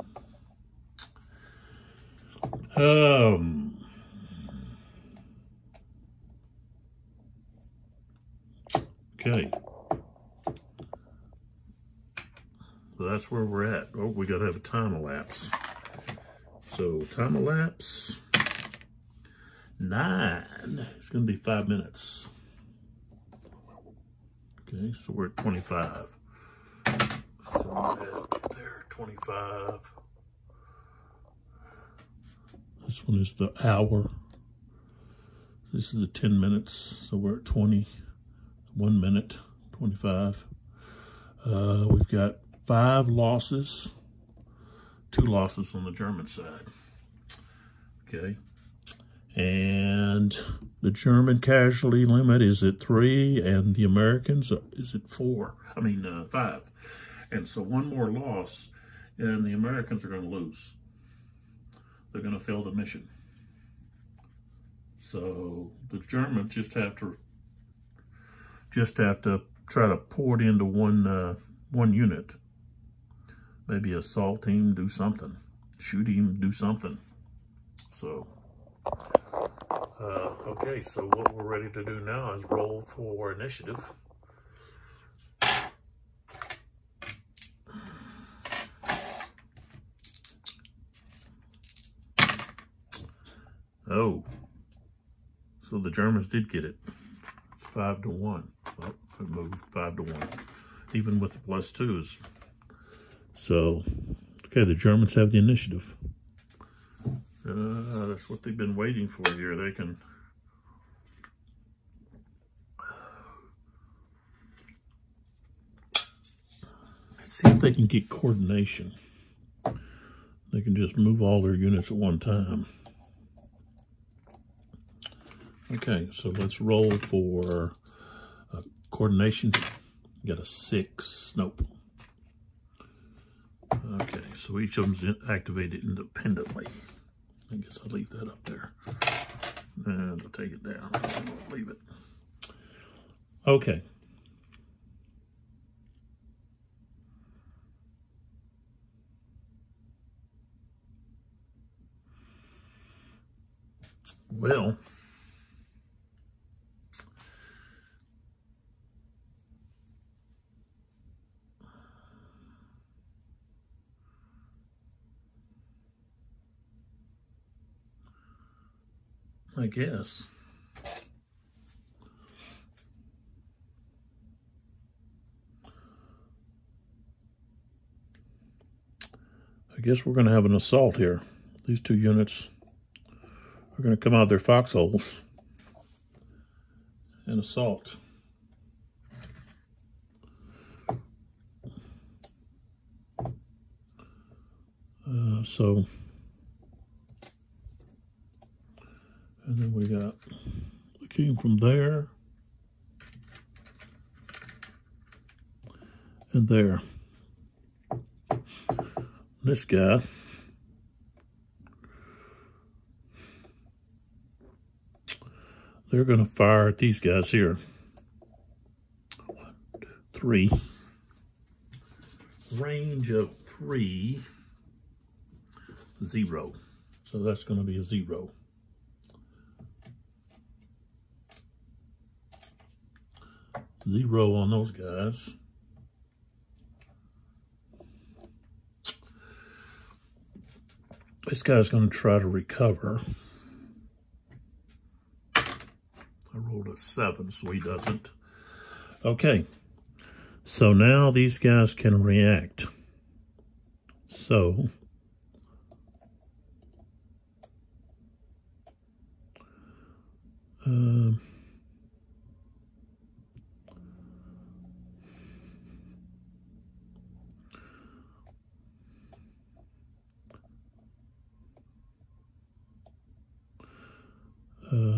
Okay. So that's where we're at. Oh, we got to have a time elapse. So time elapse 9. It's going to be 5 minutes. Okay, so we're at 25. So there, 25. This one is the hour. This is the 10 minutes. So we're at 21 minute, 25. We've got 5 losses, 2 losses on the German side. Okay. And the German casualty limit is at 3, and the Americans is at 5. And so one more loss, and the Americans are going to lose. They're going to fail the mission. So the Germans just have to try to pour it into one unit. Maybe assault him, do something. Shoot him, do something. So, okay, so what we're ready to do now is roll for initiative. Oh, so the Germans did get it. 5-1. Well, it moved 5-1, even with the +2s. So, okay, the Germans have the initiative. That's what they've been waiting for here. They can... Let's see if they can get coordination. They can just move all their units at one time. Okay, so let's roll for coordination. Got a 6. Nope. Okay, so each of them's activated independently. I guess I'll leave that up there. And I'll take it down. I'll leave it. Okay. Well, I guess. I guess we're going to have an assault here. These two units are going to come out of their foxholes and assault. And then we got the king from there and there. This guy, they're going to fire at these guys here. 1, 2, 3. Range of 3, 0. So that's going to be a 0. Zero on those guys. This guy's going to try to recover. I rolled a 7, so he doesn't. Okay. So now these guys can react. So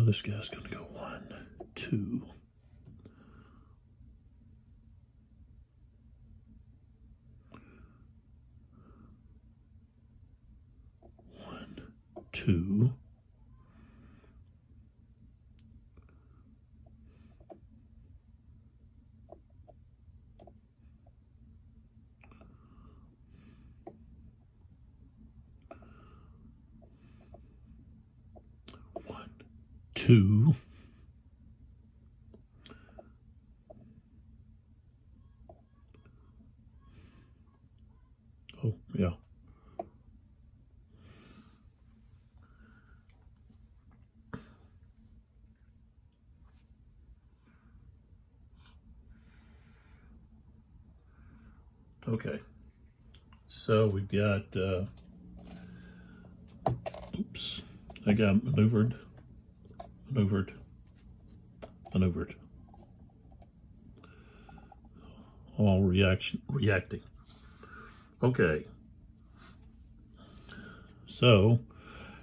this guy's going to go 1, 2. 1, 2. 1, 2. Oh, yeah. Okay. So we've got, oops, I got maneuvered. All reacting. Okay. So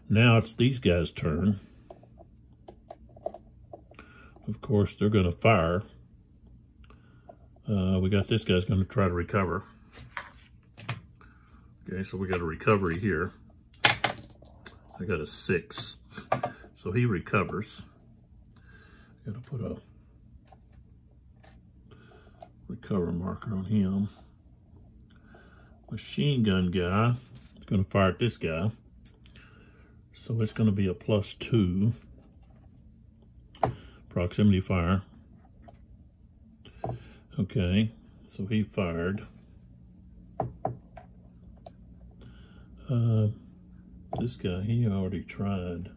now it's these guys' turn. Of course, they're going to fire. We got this guy's going to try to recover. Okay, so we got a recovery here. I got a 6. So he recovers. Got to put a recover marker on him. Machine gun guy is going to fire at this guy. So it's going to be a +2. Proximity fire. Okay, so he fired. This guy, he already tried.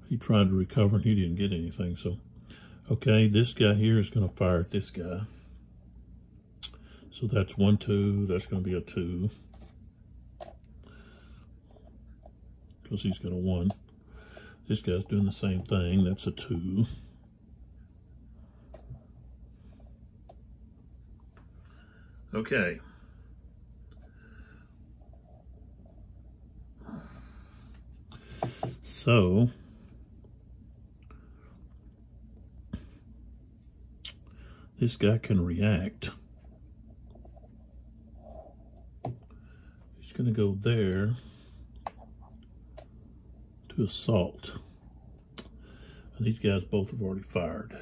He tried to recover and he didn't get anything. So, okay, this guy here is going to fire at this guy. So that's 1, 2. That's going to be a 2. Because he's got a 1. This guy's doing the same thing. That's a 2. Okay. So this guy can react. He's going to go there to assault. And these guys both have already fired.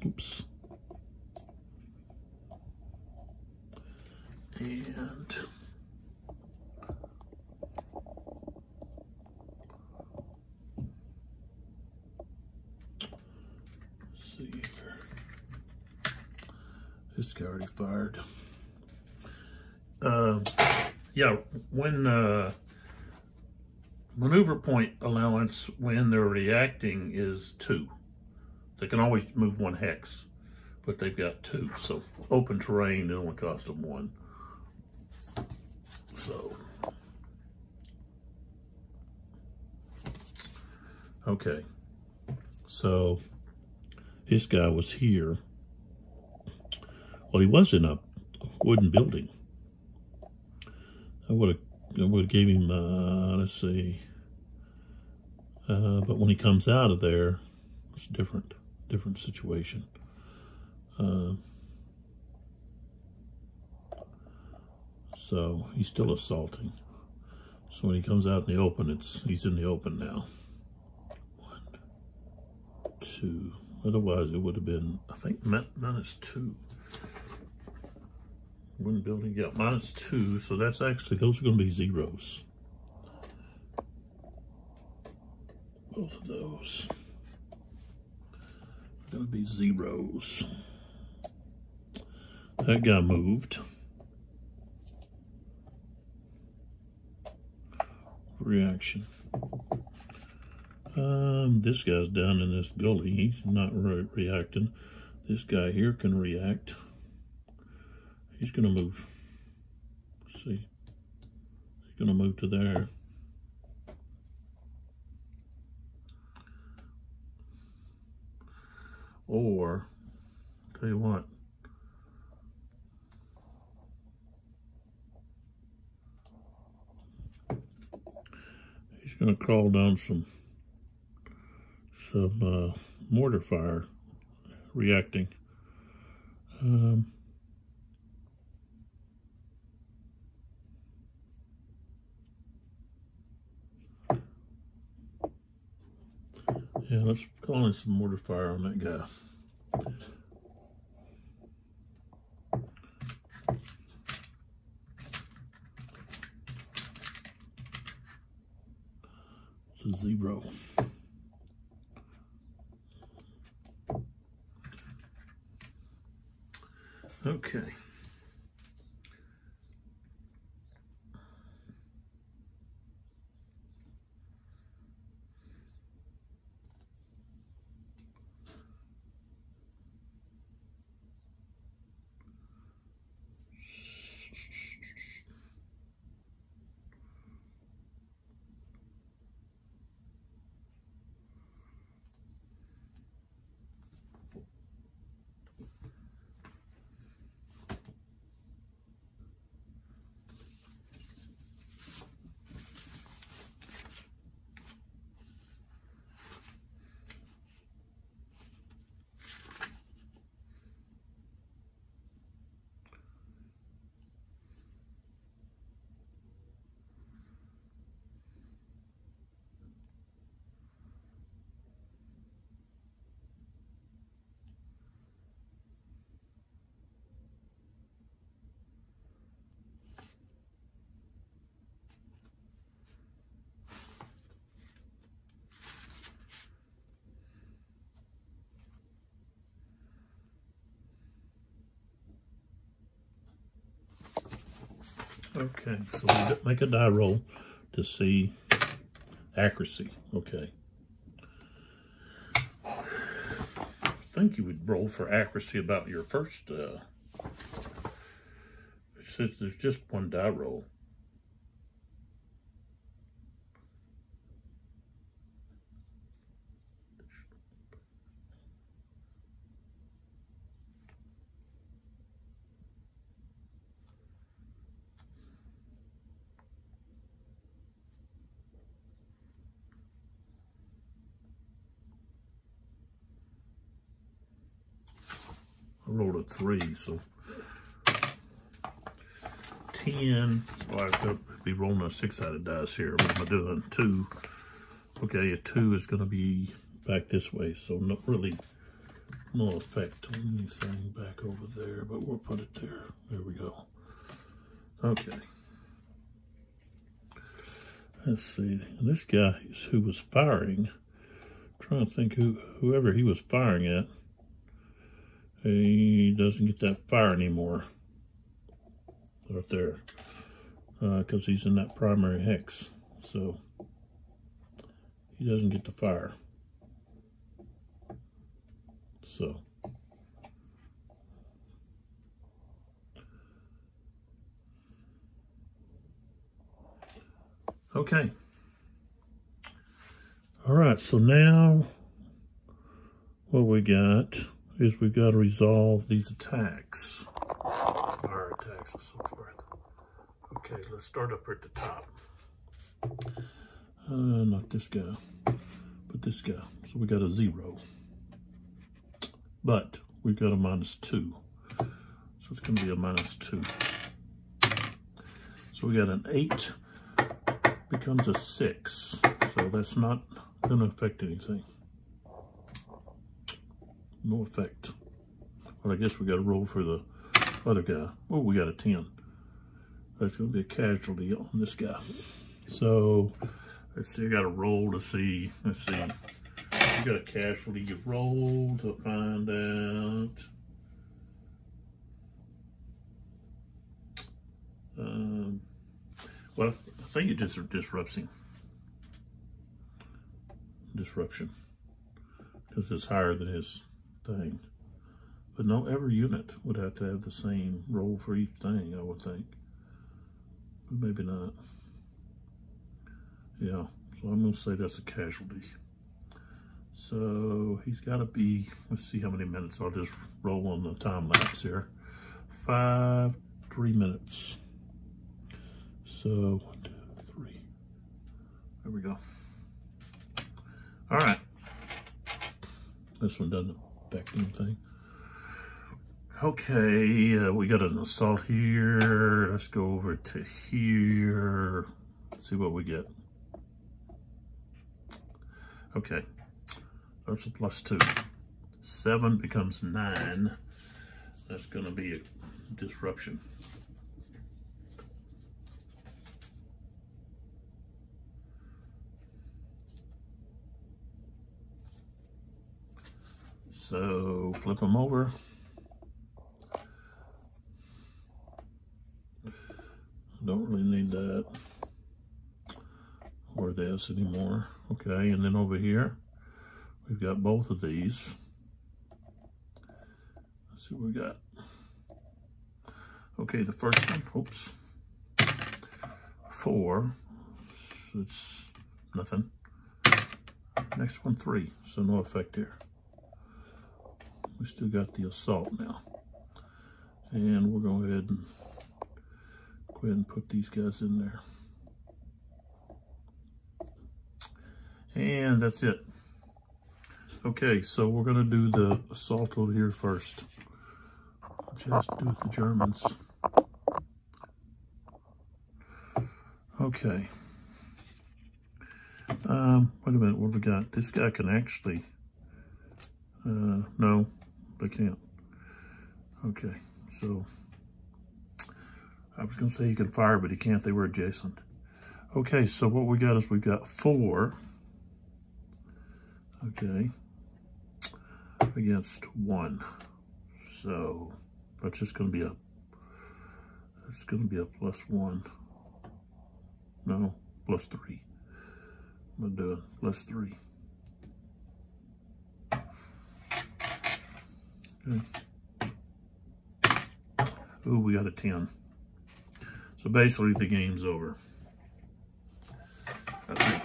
Oops. And see here. This guy already fired. Yeah, when maneuver point allowance when they're reacting is 2. They can always move 1 hex, but they've got 2. So open terrain, it only costs them 1. So, okay. So this guy was here. Well, he was in a wooden building. I would have gave him, let's see. But when he comes out of there, it's different situation. So he's still assaulting. So when he comes out in the open, he's in the open now. 1, 2. Otherwise, it would have been, I think, -2. One building, yeah, -2. So that's actually, those are going to be zeros. Both of those are going to be zeros. That guy moved. Reaction. This guy's down in this gully. He's not reacting. This guy here can react. He's going to move. Let's see. He's going to move to there. Or, tell you what. He's going to crawl down some mortar fire reacting. Yeah, let's call in some mortar fire on that guy. It's a 0. Okay. Okay, so we make a die roll to see accuracy. Okay. I think you would roll for accuracy about your first, since there's just one die roll. I rolled a 3, so 10. Well, I could be rolling a 6-sided dice here. What am I doing? 2. Okay, a 2 is going to be back this way, so not really no effect on anything back over there, but we'll put it there. There we go. Okay. Let's see. This guy who was firing, I'm trying to think whoever he was firing at. He doesn't get that fire anymore. Right there. Because he's in that primary hex. So he doesn't get the fire. So okay. All right, so now what we got is we've got to resolve these attacks. Fire attacks and so forth. Okay, let's start up at the top. Not this guy, but this guy. So we got a 0. But we've got a -2. So it's going to be a -2. So we got an 8 becomes a 6. So that's not going to affect anything. No effect. Well, I guess we got to roll for the other guy. Oh, we got a 10. That's going to be a casualty on this guy. So let's see, I got to roll to see. Let's see. You got a casualty, you roll to find out. Well, I think it just disrupts him. Disruption. Because it's higher than his thing. But no, every unit would have to have the same roll for each thing, I would think. But maybe not. Yeah, so I'm going to say that's a casualty. So he's got to be, let's see how many minutes. I'll just roll on the time lapse here. 3 minutes. So 1, 2, 3. There we go. All right. This one doesn't affect anything. Okay, we got an assault here. Let's go over to here. Let's see what we get. Okay, that's a +2. 7 becomes 9. That's going to be a disruption. So flip them over. Don't really need that or this anymore. Okay, and then over here, we've got both of these. Let's see what we got. Okay, the first one, oops, 4, so it's nothing. Next one, 3, so no effect here. We still got the assault now. And we'll go ahead and put these guys in there. And that's it. Okay, so we're gonna do the assault over here first. Just do with the Germans. Okay. Wait a minute, what do we got? This guy can actually, no, they can't. Okay, so I was gonna say he can fire, but he can't, they were adjacent. Okay, so what we got is we've got 4, okay, against 1. So that's just gonna be a, that's gonna be a +1. No, +3. I'm gonna do it +3. Okay. Ooh, we got a 10. So basically the game's over. I think.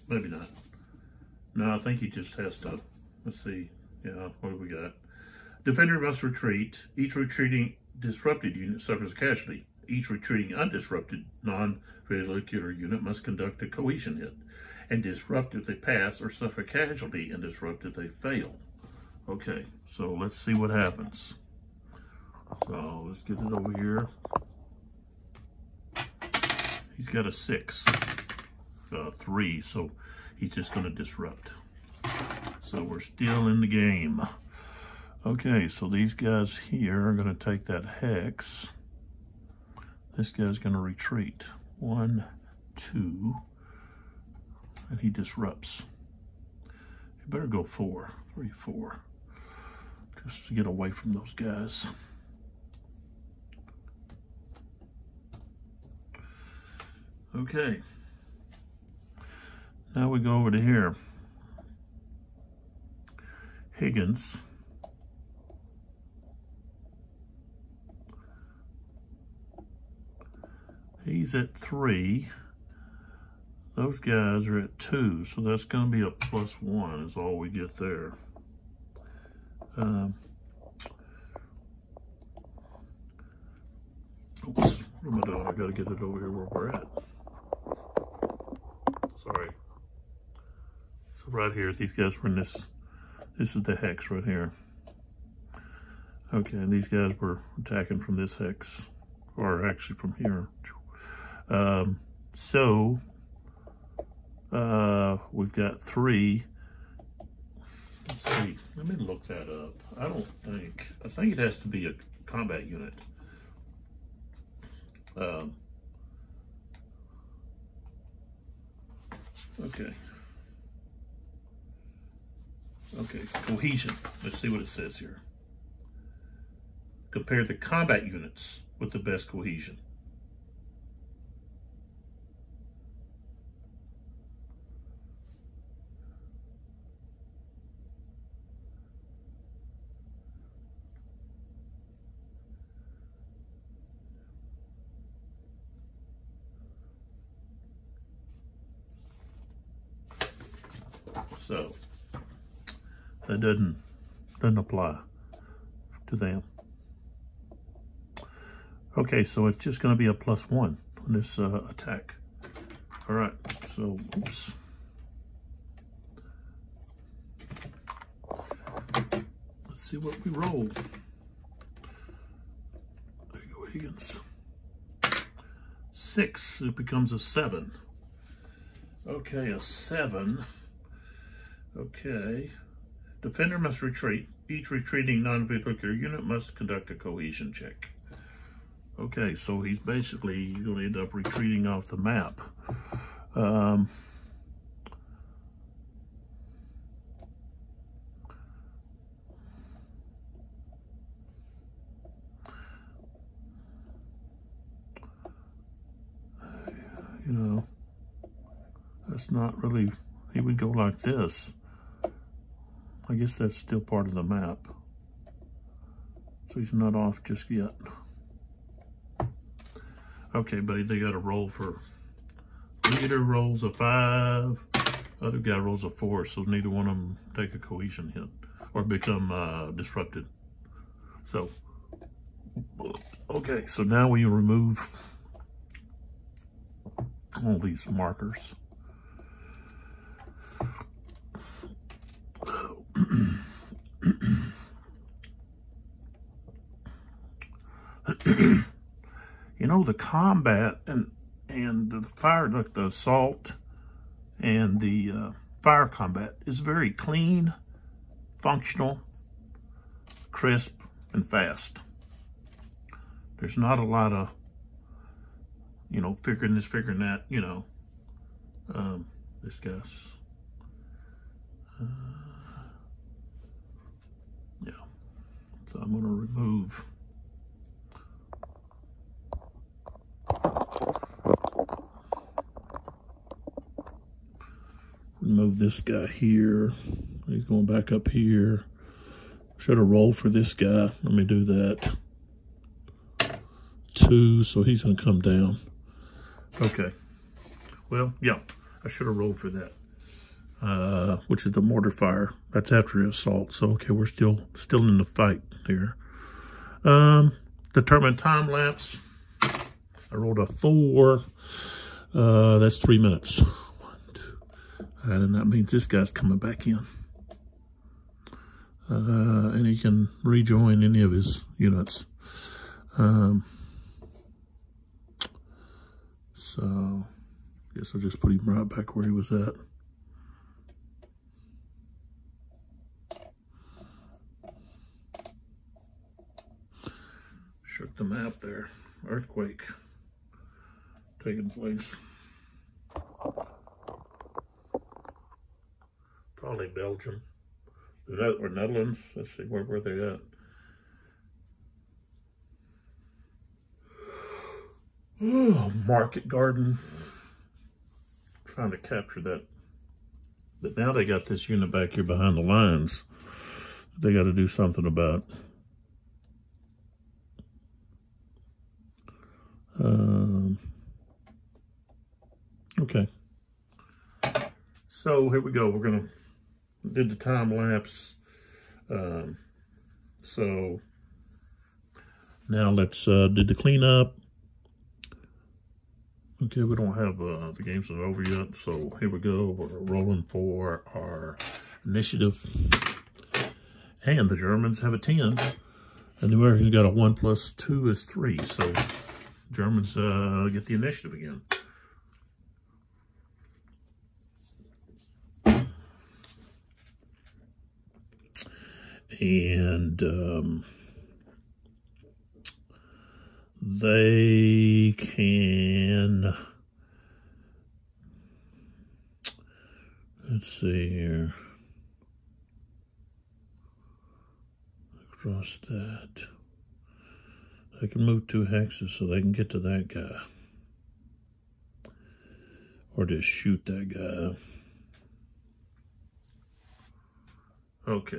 Maybe not. No, I think he just has to, let's see. Yeah, what do we got? Defender must retreat. Each retreating disrupted unit suffers a casualty. Each retreating undisrupted non-vehicular unit must conduct a cohesion hit and disrupt if they pass, or suffer casualty and disrupt if they fail. Okay, so let's see what happens. So let's get it over here. He's got a 6, 3, so he's just going to disrupt. So we're still in the game. Okay, so these guys here are going to take that hex. This guy's going to retreat. 1, 2, and he disrupts. You better go 4, 3, 4. just to get away from those guys. Okay. Now we go over to here. Higgins. He's at 3. Those guys are at 2, so that's going to be a +1 is all we get there. Oops, what am I doing? I got to get it over here where we're at. Sorry. So right here, these guys were in this. This is the hex right here. Okay, and these guys were attacking from this hex, or actually from here. We've got 3. Let's see. Let me look that up. I think it has to be a combat unit. Okay. Okay, cohesion. Let's see what it says here. Compare the combat units with the best cohesion. So that doesn't apply to them. Okay, so it's just going to be a +1 on this attack. All right, so oops. Let's see what we roll. There you go, Higgins. 6, it becomes a 7. Okay, a 7. Okay. Defender must retreat. Each retreating non-vehicular unit must conduct a cohesion check. Okay, so he's basically going to end up retreating off the map. You know, that's not really, he would go like this. I guess that's still part of the map. So he's not off just yet. Okay, buddy, they got a roll for, leader rolls a 5, other guy rolls a 4, so neither one of them take a cohesion hit or become disrupted. So, okay, so now we remove all these markers. You know, the combat and the fire, like the assault and the fire combat is very clean, functional, crisp, and fast. There's not a lot of, you know, figuring this, figuring that, you know. This guy's, yeah. So I'm going to remove this guy here. He's going back up here. Should have rolled for this guy. Let me do that. 2, so he's going to come down. Okay. Well, yeah, I should have rolled for that. Which is the mortar fire. That's after the assault. So, okay, we're still in the fight here. Determine time lapse. I rolled a 4. That's 3 minutes. 1, 2. And that means this guy's coming back in. And he can rejoin any of his units. So, I guess I'll just put him right back where he was at. Shook the map there. Earthquake taking place. Probably Belgium. or Netherlands. Let's see, where were they at? Oh, Market Garden. Trying to capture that. But now they got this unit back here behind the lines. They got to do something about. Okay. So here we go. We're gonna did the time lapse. So now let's do the cleanup. Okay, we don't have the game's not over yet. So here we go. We're rolling for our initiative. And the Germans have a 10. And the Americans got a 1 + 2 is 3. So Germans get the initiative again. And they can, let's see here, across that. They can move 2 hexes so they can get to that guy. Or just shoot that guy. Okay.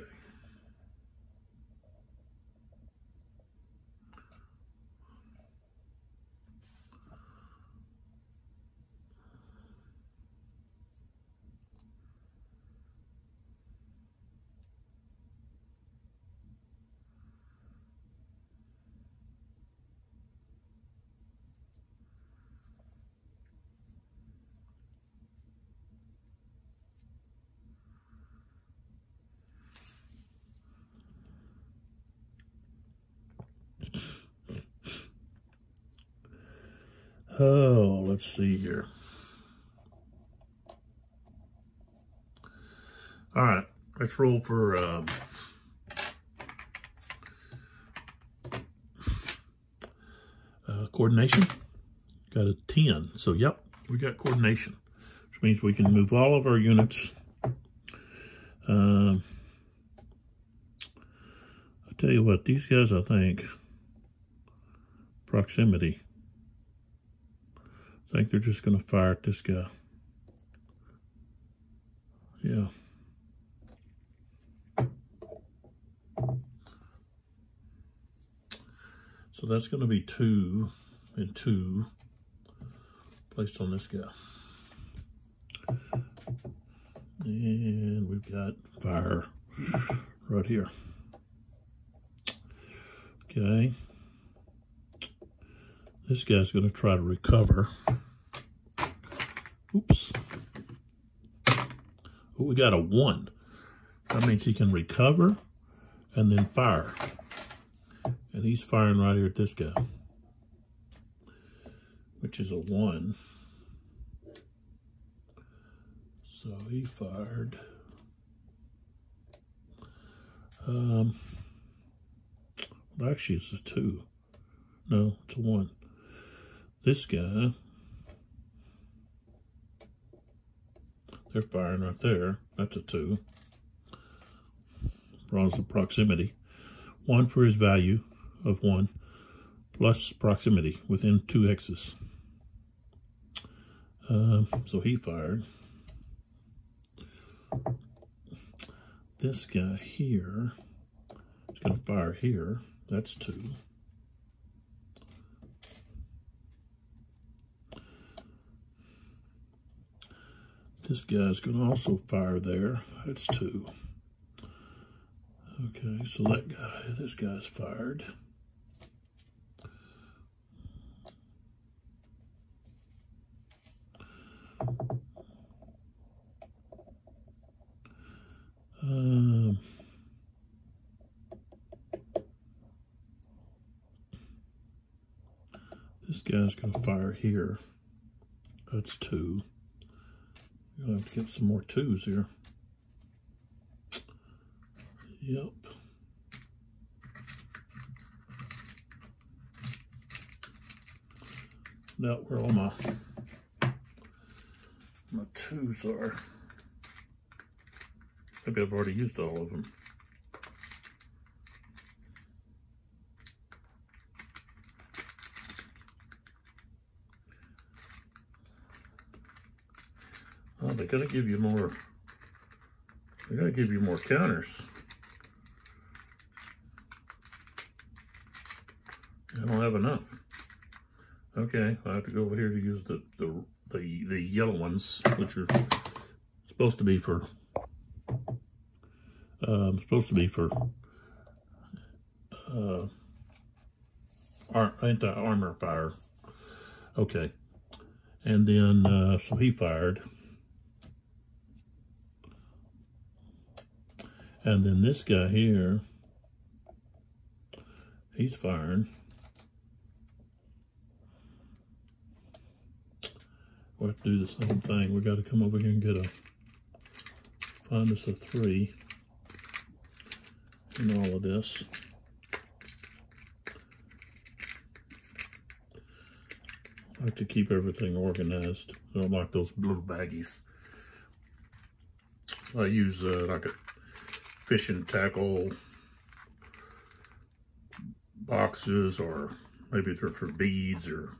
Oh, let's see here. All right, let's roll for coordination. Got a 10. So, yep, we got coordination, which means we can move all of our units. I'll tell you what, these guys, I think, proximity. I think they're just going to fire at this guy. Yeah. So that's going to be 2 and 2 placed on this guy. And we've got fire right here. Okay. This guy's going to try to recover. Oops. Oh, we got a 1. That means he can recover and then fire. And he's firing right here at this guy, which is a 1. So he fired. Well, actually, it's a 2. No, it's a 1. This guy, they're firing right there. That's a 2. Bronze of proximity. 1 for his value of 1 plus proximity within 2 hexes. So he fired. This guy here is going to fire here. That's 2. This guy's going to also fire there. That's 2. Okay, so that guy, this guy's fired. This guy's going to fire here. That's 2. You're going to have to get some more 2s here. Yep. Now where all my 2s are. Maybe I've already used all of them. gotta give you more. I gotta give you more counters. I don't have enough. Okay, I have to go over here to use the yellow ones, which are supposed to be for anti-armor fire. Okay, and then so he fired, and then this guy here, he's firing. We have to do the same thing. We got to come over here and find us a 3 in all of this. I like to keep everything organized. I don't like those little baggies. So I use like a fishing tackle boxes, or maybe they're for beads, or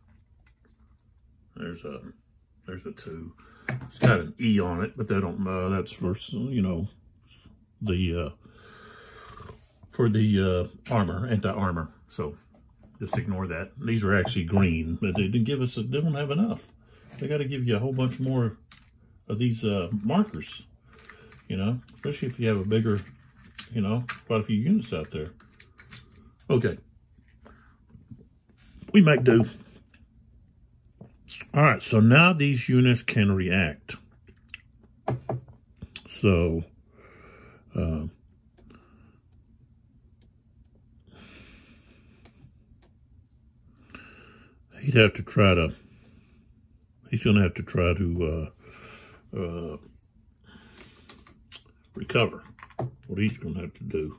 there's a 2. It's got an E on it, but they don't. That's for, you know, for the armor, anti-armor. So just ignore that. These are actually green, but they didn't give us. They don't have enough. They got to give you a whole bunch more of these markers. You know, especially if you have a bigger, you know, quite a few units out there. Okay, we make do. All right, so now these units can react. So, he's going to have to try to recover. What he's going to have to do.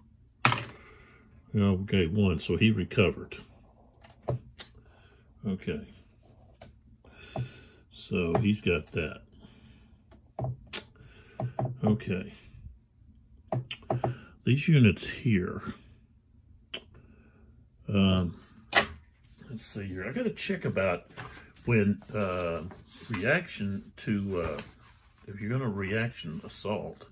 Okay, 1, so he recovered. Okay. So he's got that. Okay. These units here. Let's see here. I got to check about when reaction to if you're going to reaction assault.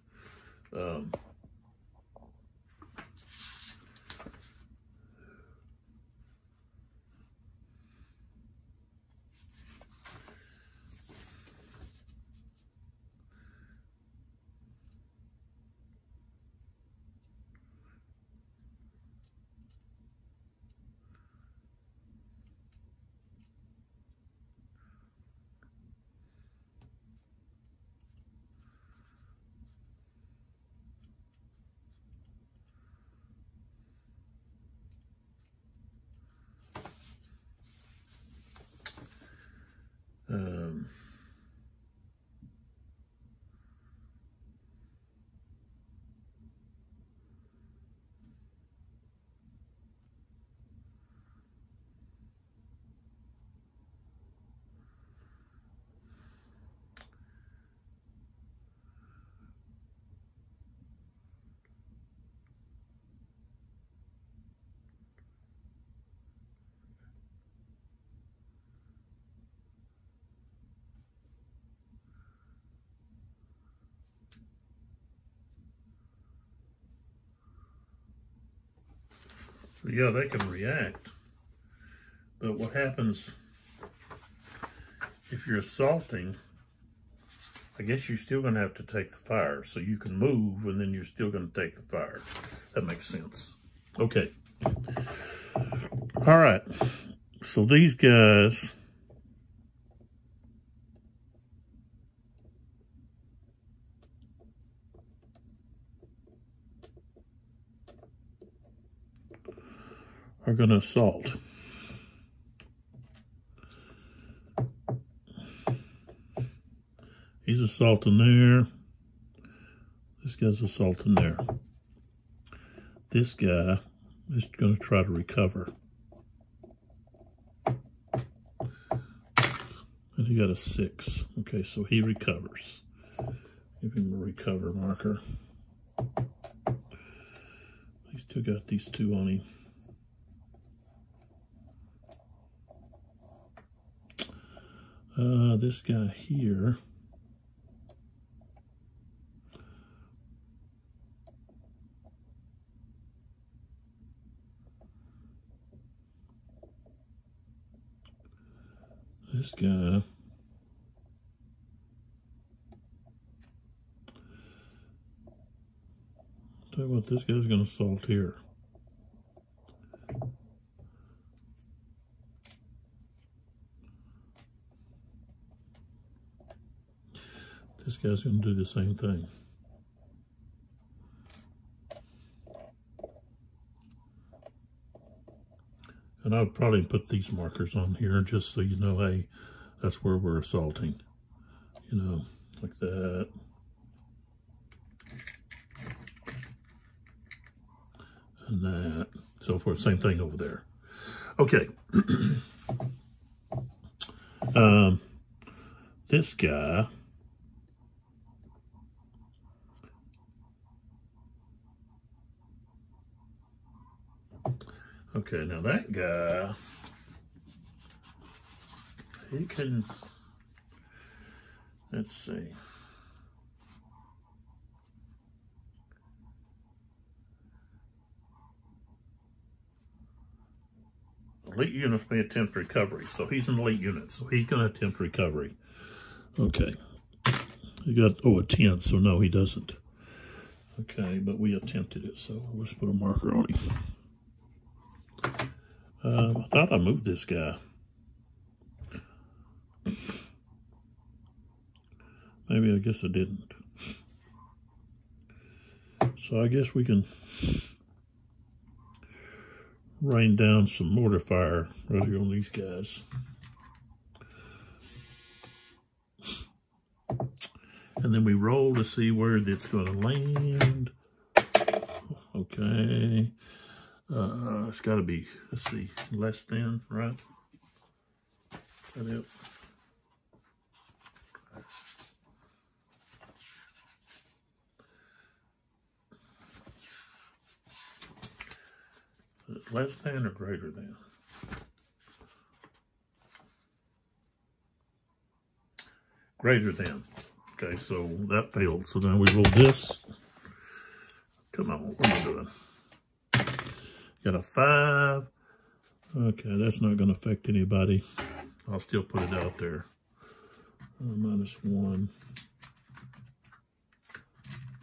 So yeah, they can react. But what happens if you're assaulting, I guess you're still going to have to take the fire. So you can move, and then you're still going to take the fire. That makes sense. Okay. All right. So these guys... are going to assault. He's assaulting there. This guy's assaulting there. This guy is going to try to recover. And he got a 6. Okay, so he recovers. Give him a recover marker. He's still got these 2 on him. This guy here, this guy. Tell you what, this guy's going to assault here. This guy's going to do the same thing. And I would probably put these markers on here just so you know, hey, that's where we're assaulting. You know, like that. And that, so forth. Same thing over there. Okay. This guy. Okay, now that guy, he can, let's see. Elite units may attempt recovery. So he's an elite unit, so he's going to attempt recovery. Okay. He got, oh, a 10, so no, he doesn't. Okay, but we attempted it, so let's put a marker on him. I thought I moved this guy. Maybe I guess I didn't. So I guess we can rain down some mortar fire right here on these guys. And then we roll to see where it's going to land. Okay. It's got to be, let's see, less than, right? Is that it? Less than or greater than? Greater than. Okay, so that failed. So now we roll this. Come on, what am I doing? Got a 5. Okay, that's not going to affect anybody. I'll still put it out there. -1.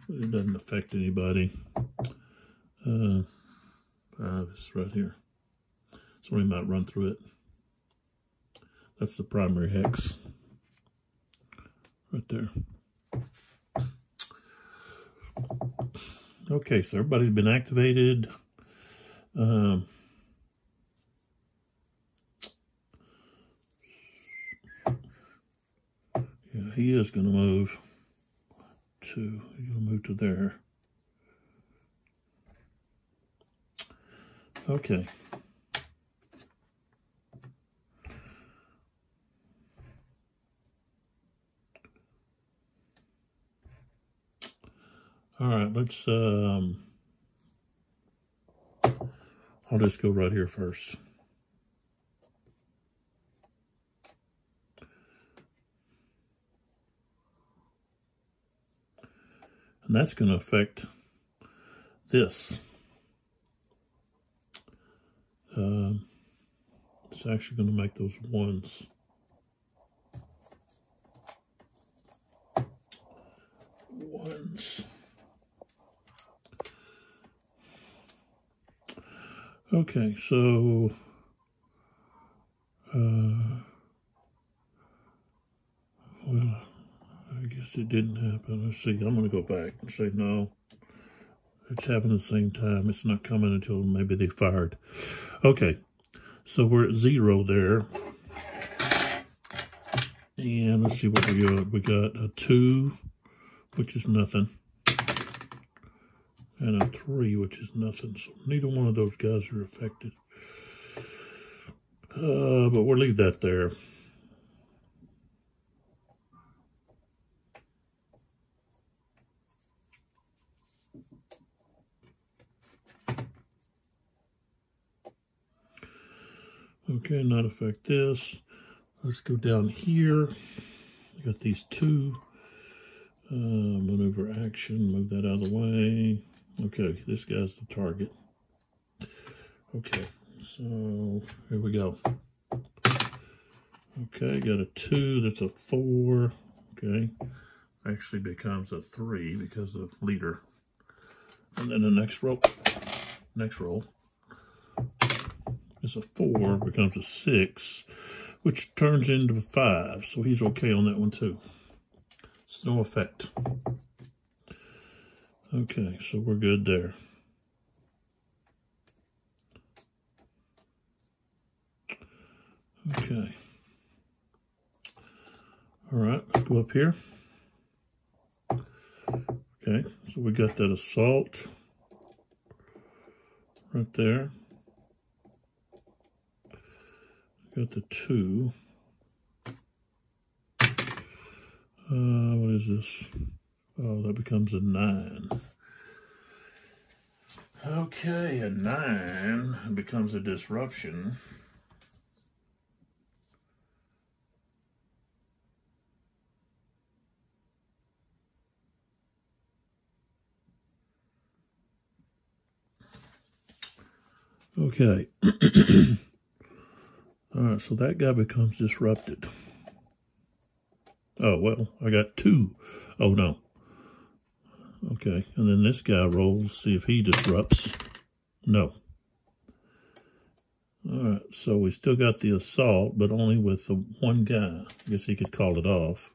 It doesn't affect anybody. 5 is right here. Somebody might run through it. That's the primary hex. Right there. Okay, so everybody's been activated. Yeah, he is going to move to, he's going to move to there. Okay. All right, let's, I'll just go right here first. And that's going to affect this. It's actually going to make those 1s. Okay, so well, I guess it didn't happen. Let's see. I'm going to go back and say no. It's happened at the same time. It's not coming until maybe they fired. Okay, so we're at 0 there. And let's see what we got. We got a 2, which is nothing. And a 3, which is nothing. So neither one of those guys are affected. But we'll leave that there. Okay, not affect this. Let's go down here. Got these 2. Maneuver action, move that out of the way. Okay, this guy's the target. Okay, so here we go. Okay, got a 2, that's a 4. Okay, actually becomes a 3 because of leader. And then the next roll is a 4, becomes a 6, which turns into a 5. So he's okay on that one too. Snow effect. Okay, so we're good there. Okay. All right, go up here. Okay, so we got that assault right there. Got the 2. What is this? Oh, that becomes a 9. Okay, a 9 becomes a disruption. Okay. All right, so that guy becomes disrupted. Oh, well, I got 2. Oh, no. Okay, and then this guy rolls, see if he disrupts. No. All right, so we still got the assault, but only with the one guy. I guess he could call it off.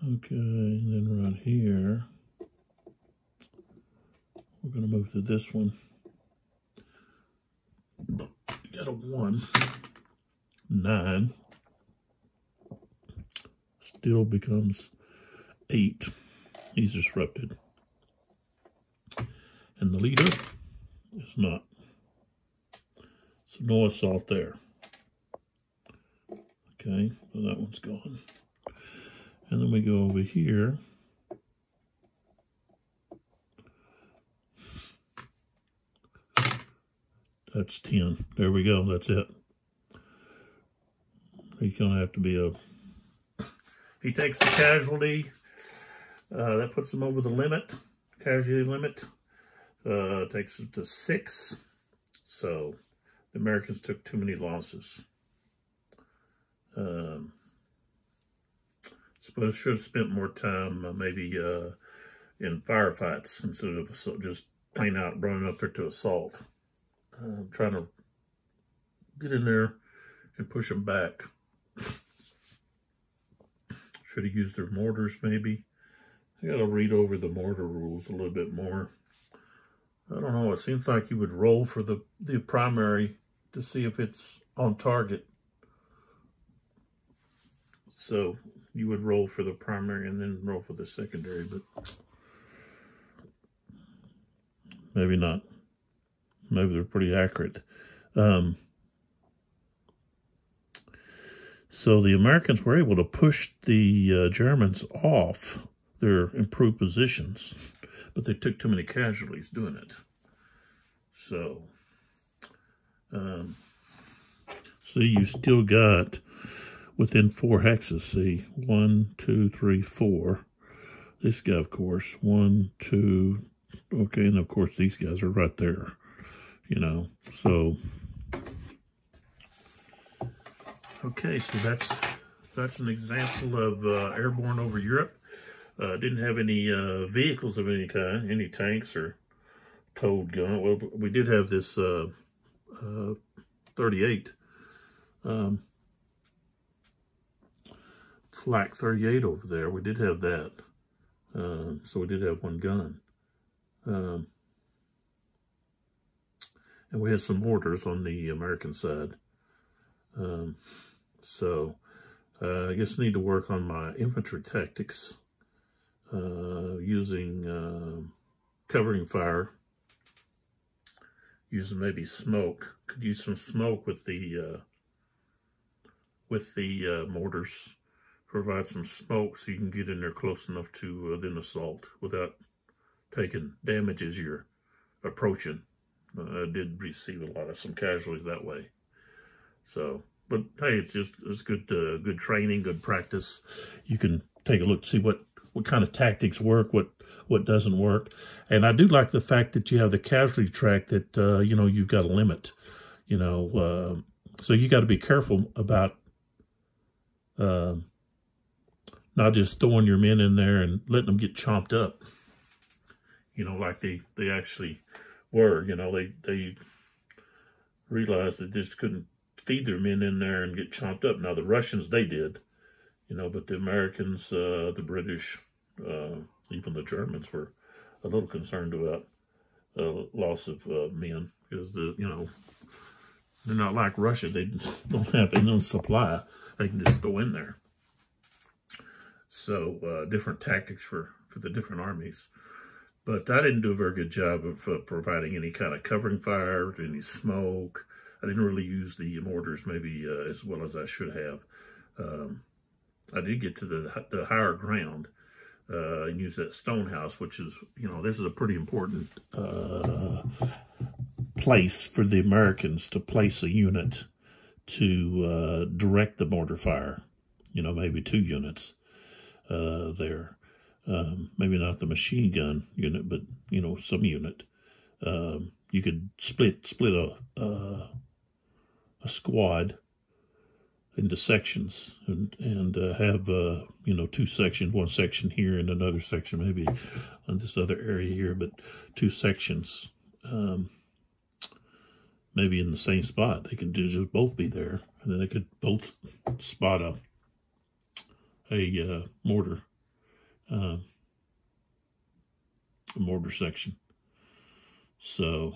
Okay, and then right here, we're going to move to this one. Got a 1, 9. Still becomes 8. He's disrupted. And the leader is not. So no assault there. Okay, so that one's gone. And then we go over here. That's 10. There we go. That's it. He's going to have to be a... He takes the casualty. That puts him over the limit. Casualty limit. Takes it to 6. So the Americans took too many losses. Suppose should have spent more time maybe in firefights instead of just plain out running up there to assault. Trying to get in there and push them back. Should have used their mortars maybe. I gotta read over the mortar rules a little bit more. I don't know, it seems like you would roll for the primary to see if it's on target. So you would roll for the primary and then roll for the secondary, but maybe not. Maybe they're pretty accurate. So the Americans were able to push the Germans off their improved positions, but they took too many casualties doing it. So, see, you still got within 4 hexes. See, 1, 2, 3, 4. This guy, of course, 1, 2. Okay, and of course these guys are right there. You know, so okay, so that's an example of airborne over Europe. Didn't have any vehicles of any kind, any tanks or towed gun. Well, we did have this 38 flak 38 over there. We did have that, so we did have one gun. And we had some mortars on the American side. So I guess I need to work on my infantry tactics, using covering fire, using maybe smoke. Could use some smoke with the mortars. Provide some smoke so you can get in there close enough to then assault without taking damage as you're approaching. I did receive some casualties that way. So, but hey, it's good training, good practice. You can take a look, see what what kind of tactics work, what doesn't work. And I do like the fact that you have the casualty track that, you know, you've got a limit, you know, so you got to be careful about not just throwing your men in there and letting them get chomped up, you know, like they actually were. You know, they realized that they just couldn't feed their men in there and get chomped up. Now, the Russians, they did, you know, but the Americans, the British, even the Germans were a little concerned about loss of men, because, you know, they're not like Russia. They don't have enough supply. They can just go in there. So different tactics for the different armies. But I didn't do a very good job of providing any kind of covering fire, any smoke. I didn't really use the mortars maybe as well as I should have. I did get to the higher ground and use that stone house, which is, you know, this is a pretty important place for the Americans to place a unit to direct the mortar fire. You know, maybe 2 units there. Maybe not the machine gun unit, but, you know, some unit. You could split a squad into sections and have, you know, 2 sections, 1 section here and another section maybe on this other area here, but 2 sections, maybe in the same spot. They could just both be there, and then they could both spot a mortar, a mortar section. So,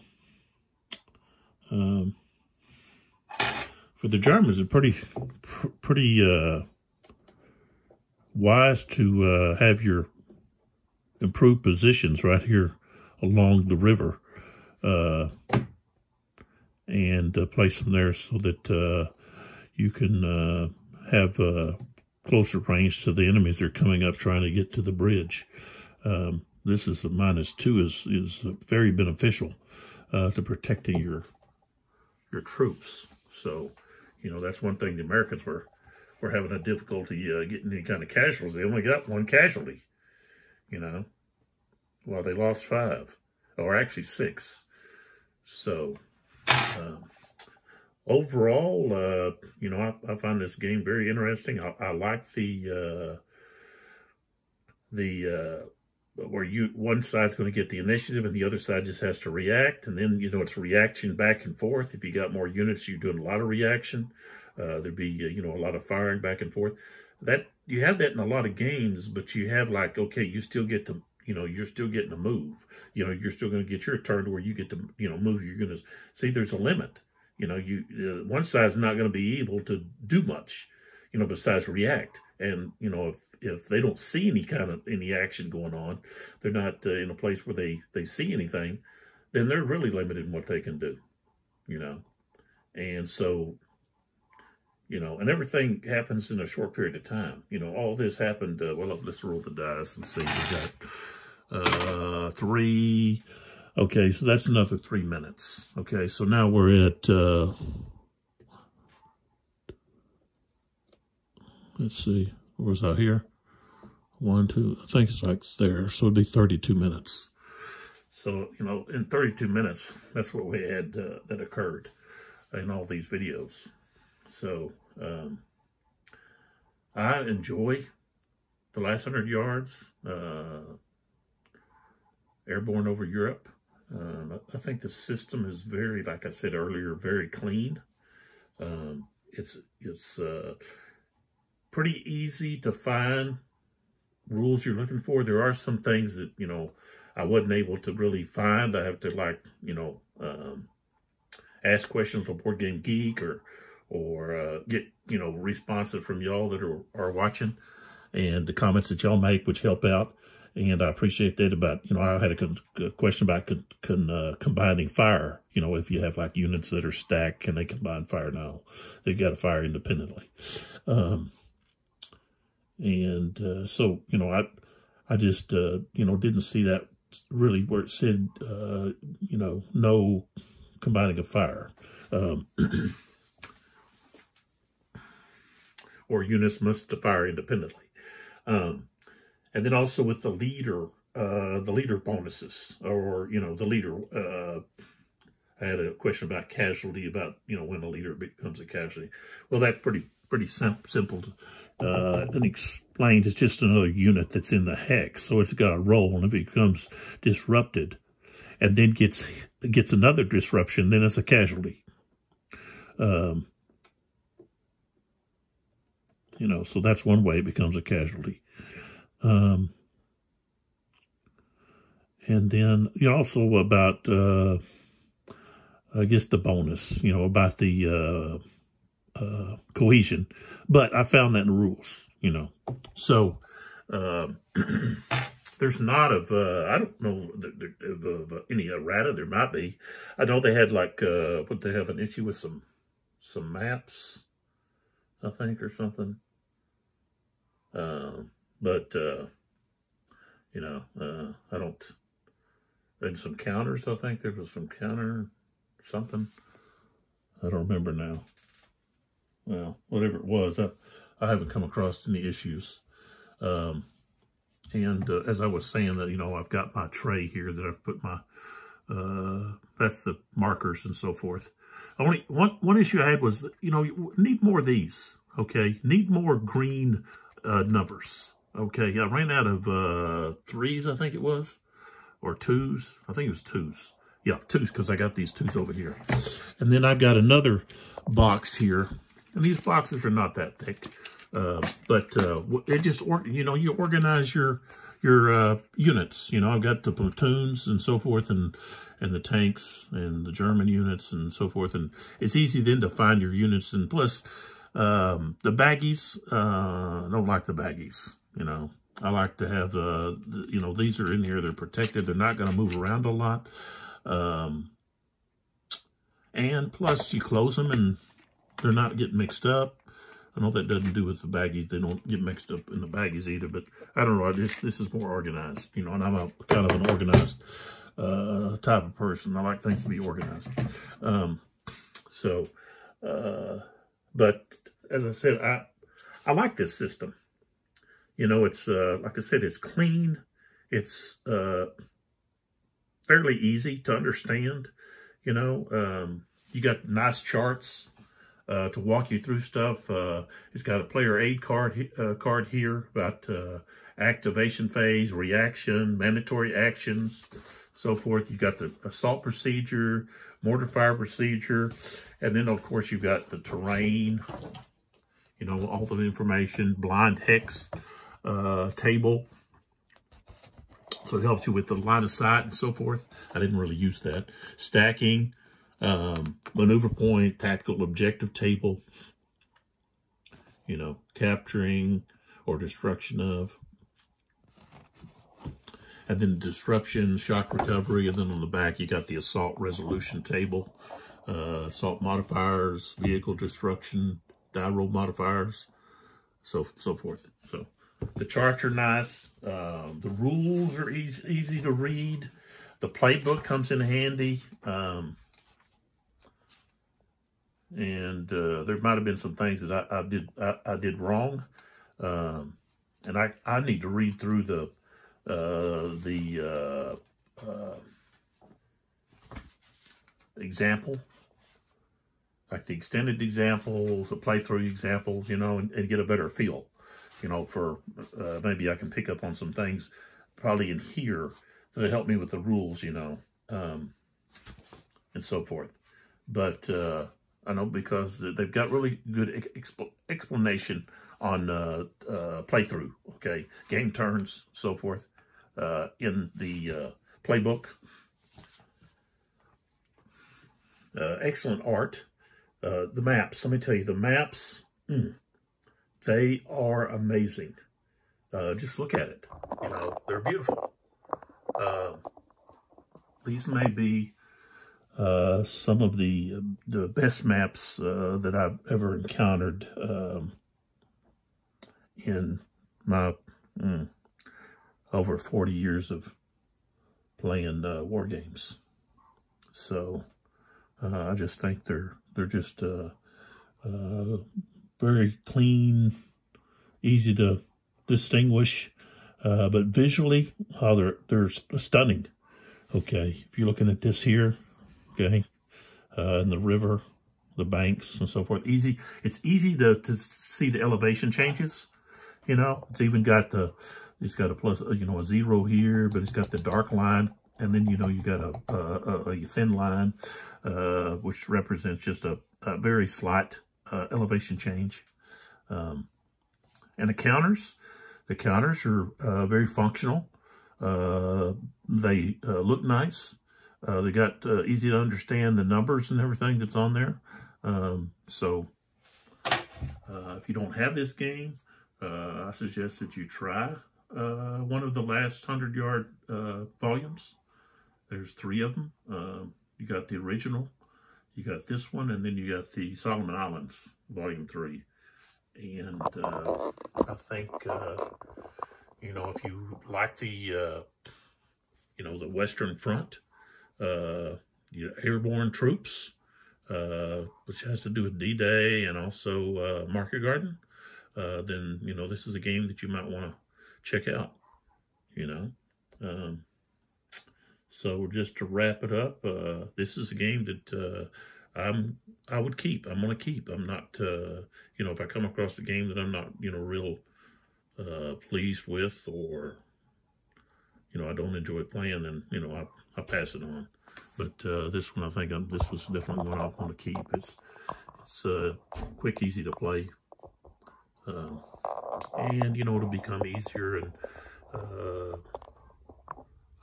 for the Germans, it's pretty wise to have your improved positions right here along the river, and place them there so that you can have closer range to the enemies that are coming up trying to get to the bridge. This is the -2 is very beneficial to protecting your troops. So, you know, that's one thing the Americans were having a difficulty getting any kind of casualties. They only got 1 casualty, you know, while they lost 5, or actually 6. So, overall, you know, I find this game very interesting. I like the where one side's going to get the initiative and the other side just has to react, and then, you know, it's reaction back and forth. If you got more units, you're doing a lot of reaction. There'd be you know, a lot of firing back and forth. That you have that in a lot of games, but you have like, okay, you still get to, you know, you're still getting to move. You know, you're still going to get your turn to where you get to, you know, move. You're going to see there's a limit. You know, one side's not going to be able to do much, you know, besides react. And, you know, if they don't see any action going on, they're not in a place where they see anything, then they're really limited in what they can do, you know. And so, you know, and everything happens in a short period of time. You know, all this happened, well, let's roll the dice and see. We got 3. Okay, so that's another 3 minutes. Okay, so now we're at, let's see, where was I here? 1, 2, I think it's like there, so it'd be 32 minutes. So, you know, in 32 minutes, that's what we had that occurred in all these videos. So, I enjoy the last 100 yards, Airborne over Europe. I think the system is very, like I said earlier, very clean. It's pretty easy to find rules you're looking for. There are some things that, you know, I wasn't able to really find. I have to, like, you know, ask questions on Board Game Geek or get, you know, responses from y'all that are watching, and the comments that y'all make, which help out. And I appreciate that. About, you know, I had a question about combining fire. You know, if you have like units that are stacked, can they combine fire? No, they've got to fire independently. So, you know, I just, you know, didn't see that really where it said, you know, no combining of fire. Or units must fire independently. And then also with the leader bonuses, or, the leader, I had a question about casualty, about, when a leader becomes a casualty. Well, that's pretty simple and explained. It's just another unit that's in the hex. So it's got a role, and if it becomes disrupted and then gets another disruption, then it's a casualty. So that's one way it becomes a casualty. And then, also about, I guess the bonus, about the cohesion. But I found that in the rules, So, there's not I don't know of any errata. There might be. I know they had but they have an issue with some maps, I think, or something. But I don't, and some counters, I think there was some counter something. I don't remember now. Well, whatever it was, I haven't come across any issues. And as I was saying, that I've got my tray here that I've put my, that's the markers and so forth. Only one issue I had was that, you need more of these, okay? Need more green numbers, okay? I ran out of 3s, I think it was, or 2s. I think it was 2s. Yeah, 2s, because I got these 2s over here. And then I've got another box here, and these boxes are not that thick. But it just, you organize your units. I've got the platoons and so forth, and the tanks and the German units and so forth. And it's easy then to find your units. And plus, the baggies, I don't like the baggies, I like to have, these are in here. They're protected. They're not going to move around a lot. And plus, you close them and they're not getting mixed up. I know that doesn't do with the baggies. They don't get mixed up in the baggies either, but I don't know. This is more organized, and I'm a kind of an organized type of person. I like things to be organized. But as I said, I like this system. It's, like I said, it's clean. It's fairly easy to understand. You got nice charts to walk you through stuff. It's got a player aid card here about activation phase, reaction, mandatory actions, so forth. You've got the assault procedure, mortar fire procedure, and then, of course, you've got the terrain, all the information, blind hex table. So it helps you with the line of sight and so forth. I didn't really use that. Stacking, maneuver point, tactical objective table, capturing or destruction of. And then disruption, shock recovery, and then on the back you got the assault resolution table, assault modifiers, vehicle destruction, die roll modifiers, so forth. So the charts are nice. The rules are easy to read. The playbook comes in handy. And there might have been some things that I did wrong. And I need to read through the example, like the extended examples, the playthrough examples, and get a better feel, for maybe I can pick up on some things probably in here that'll help me with the rules, and so forth. But I know because they've got really good explanation on playthrough, okay, game turns, so forth, in the playbook. Excellent art. The maps, let me tell you, the maps, they are amazing. Just look at it. They're beautiful. These may be some of the best maps that I've ever encountered in my over 40 years of playing war games. So I just think they're just very clean, easy to distinguish. But visually, they're stunning. Okay, if you're looking at this here, okay, and the river, the banks and so forth, it's easy to see the elevation changes. You know, it's even got it's got a plus, you know, a 0 here, but it's got the dark line, and then, you know, you got a thin line, which represents just a very slight elevation change. And the counters are very functional. They look nice. They got easy to understand the numbers and everything that's on there. So if you don't have this game, I suggest that you try one of the last 100-yard volumes. There's 3 of them. You got the original, you got this one, and then you got the Solomon Islands, Volume 3. And I think, you know, if you like the, you know, the Western Front, Airborne troops, which has to do with D-Day and also Market Garden, then, you know, this is a game that you might want to check out, you know. So just to wrap it up, this is a game that I would keep. I'm going to keep. I'm not, you know, if I come across a game that I'm not, you know, real pleased with, or, you know, I don't enjoy playing, then, you know, I pass it on. But this one, I think this was definitely one I want to keep. It's quick, easy to play. And, you know, it'll become easier, and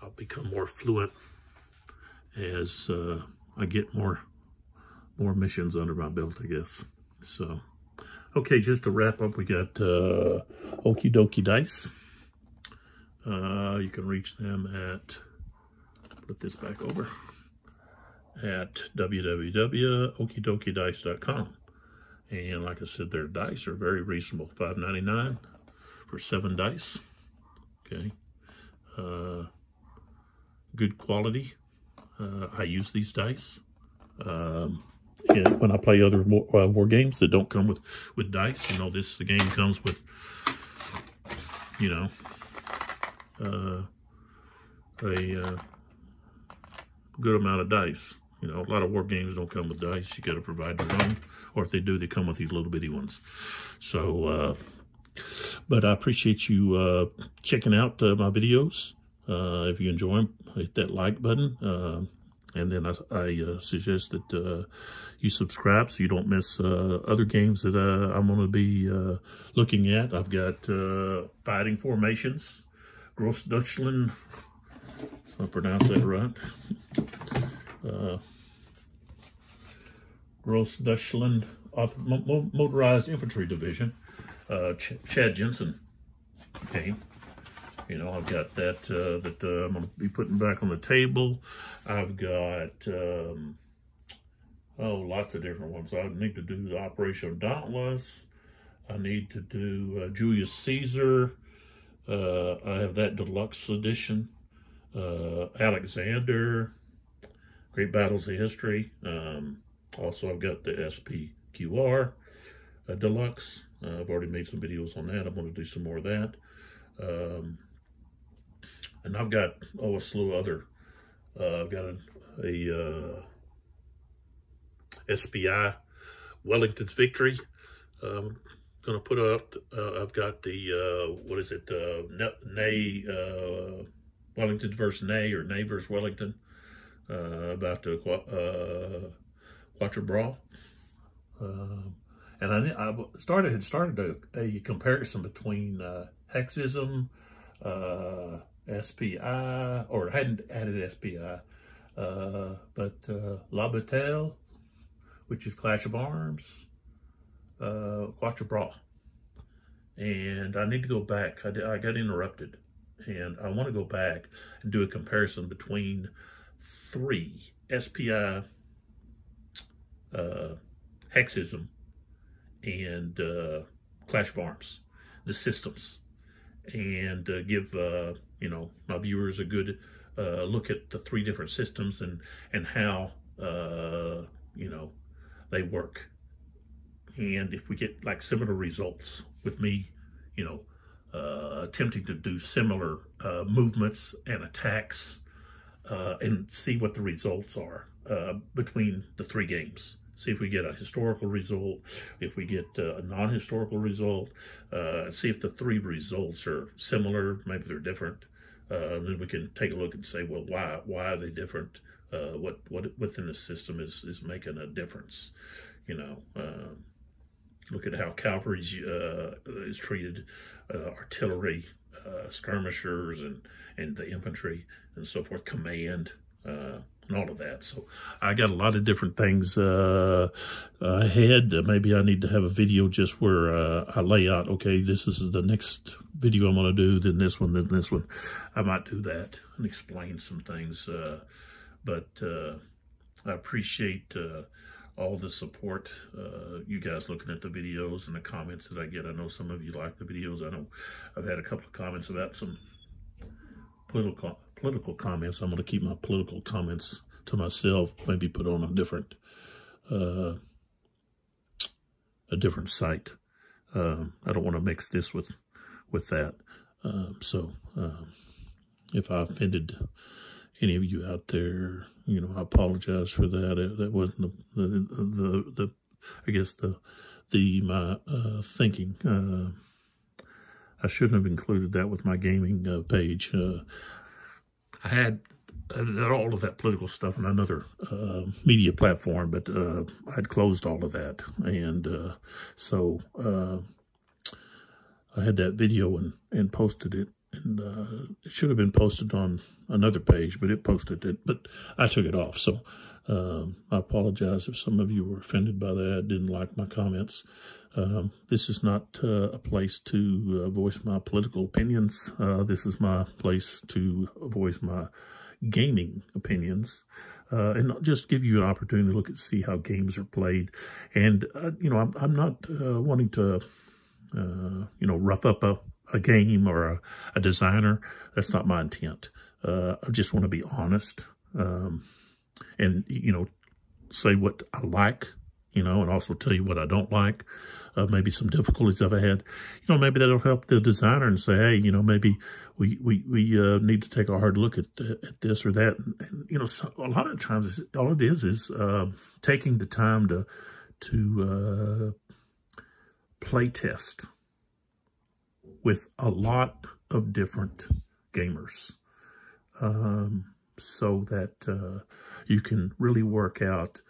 I'll become more fluent as I get more missions under my belt, I guess. So, okay, just to wrap up, we got Okie Dokie Dice. You can reach them at, put this back over, at www.okidokidice.com. And like I said, their dice are very reasonable, $5.99 for 7 dice. Okay, good quality. I use these dice, and when I play other war games that don't come with dice, you know, the game comes with, you know, a good amount of dice. You know, a lot of war games don't come with dice. You got to provide your own, or if they do, they come with these little bitty ones. So, but I appreciate you checking out my videos. If you enjoy them, hit that like button. And then I suggest that you subscribe so you don't miss other games that I'm going to be looking at. I've got Fighting Formations, Grossdeutschland, if I pronounce that right. Grossdeutschland Motorized Infantry Division, Chad Jensen game. You know, I've got that that I'm going to be putting back on the table. I've got, lots of different ones. I need to do the Operation Dauntless. I need to do Julius Caesar. I have that deluxe edition. Alexander, Great Battles of History. Also, I've got the SPQR deluxe. I've already made some videos on that. I'm going to do some more of that. And I've got, a slew of other. I've got a SPI, Wellington's Victory. I'm going to put up, I've got the, what is it, Ney, Wellington versus Ney, or Ney versus Wellington, about the Quatre Bras. And I had started a comparison between Hexism, SPI, or hadn't added SPI, but La Bataille, which is Clash of Arms, Quatre Bras. And I need to go back. I got interrupted, and I want to go back and do a comparison between 3 SPI, Hexism, and Clash of Arms, the systems, and give you know, my viewers a good look at the 3 different systems and how you know, they work, and if we get like similar results with me, you know, attempting to do similar movements and attacks and see what the results are between the 3 games. See if we get a historical result, if we get a non-historical result, see if the 3 results are similar, maybe they're different. Then we can take a look and say, well, why are they different? What within the system is making a difference? You know, look at how cavalry is treated, artillery, skirmishers, and the infantry, and so forth, command, and all of that. So I got a lot of different things ahead. Maybe I need to have a video just where I lay out, okay, this is the next video I'm going to do, then this one, then this one. I might do that and explain some things. But I appreciate all the support, you guys looking at the videos and the comments that I get. I know some of you like the videos. I know I've had a couple of comments about some political comments. I'm going to keep my political comments to myself, maybe put on a different site. I don't want to mix this with that. So if I offended any of you out there, you know, I apologize for that. That wasn't I guess my thinking. I shouldn't have included that with my gaming page. I had all of that political stuff on another media platform, but I'd closed all of that, and so I had that video and posted it, and it should have been posted on another page, but it posted it, but I took it off. So I apologize if some of you were offended by that, didn't like my comments. This is not a place to voice my political opinions. This is my place to voice my gaming opinions, and just give you an opportunity to look and see how games are played. And, you know, I'm not wanting to, you know, rough up a game or a designer. That's not my intent. I just want to be honest, and, you know, say what I like, you know, and also tell you what I don't like, maybe some difficulties I've had. You know, maybe that'll help the designer and say, hey, you know, maybe we need to take a hard look at this or that. And you know, so a lot of times all it is taking the time to play test with a lot of different gamers, so that you can really work out,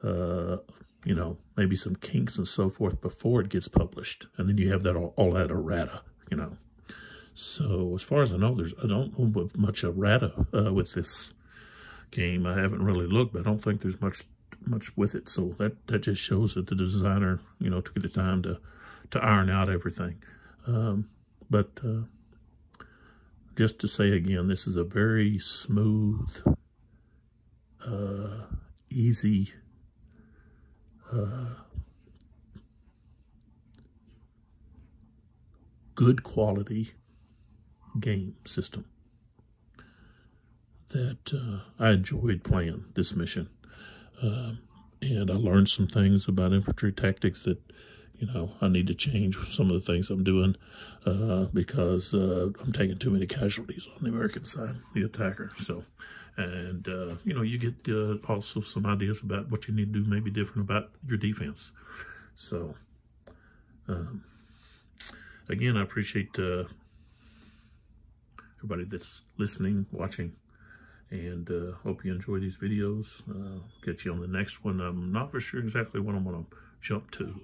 you know, maybe some kinks and so forth before it gets published. And then you have that all that errata, you know. So as far as I know, I don't know much errata with this game. I haven't really looked, but I don't think there's much with it. So that just shows that the designer, you know, took the time to iron out everything. But just to say again, this is a very smooth, easy, good quality game system that I enjoyed playing this mission. And I learned some things about infantry tactics that, you know, I need to change some of the things I'm doing because I'm taking too many casualties on the American side, the attacker. So, and, you know, you get also some ideas about what you need to do maybe different about your defense. So, again, I appreciate everybody that's listening, watching, and hope you enjoy these videos. Catch you on the next one. I'm not for sure exactly what I'm going to jump to.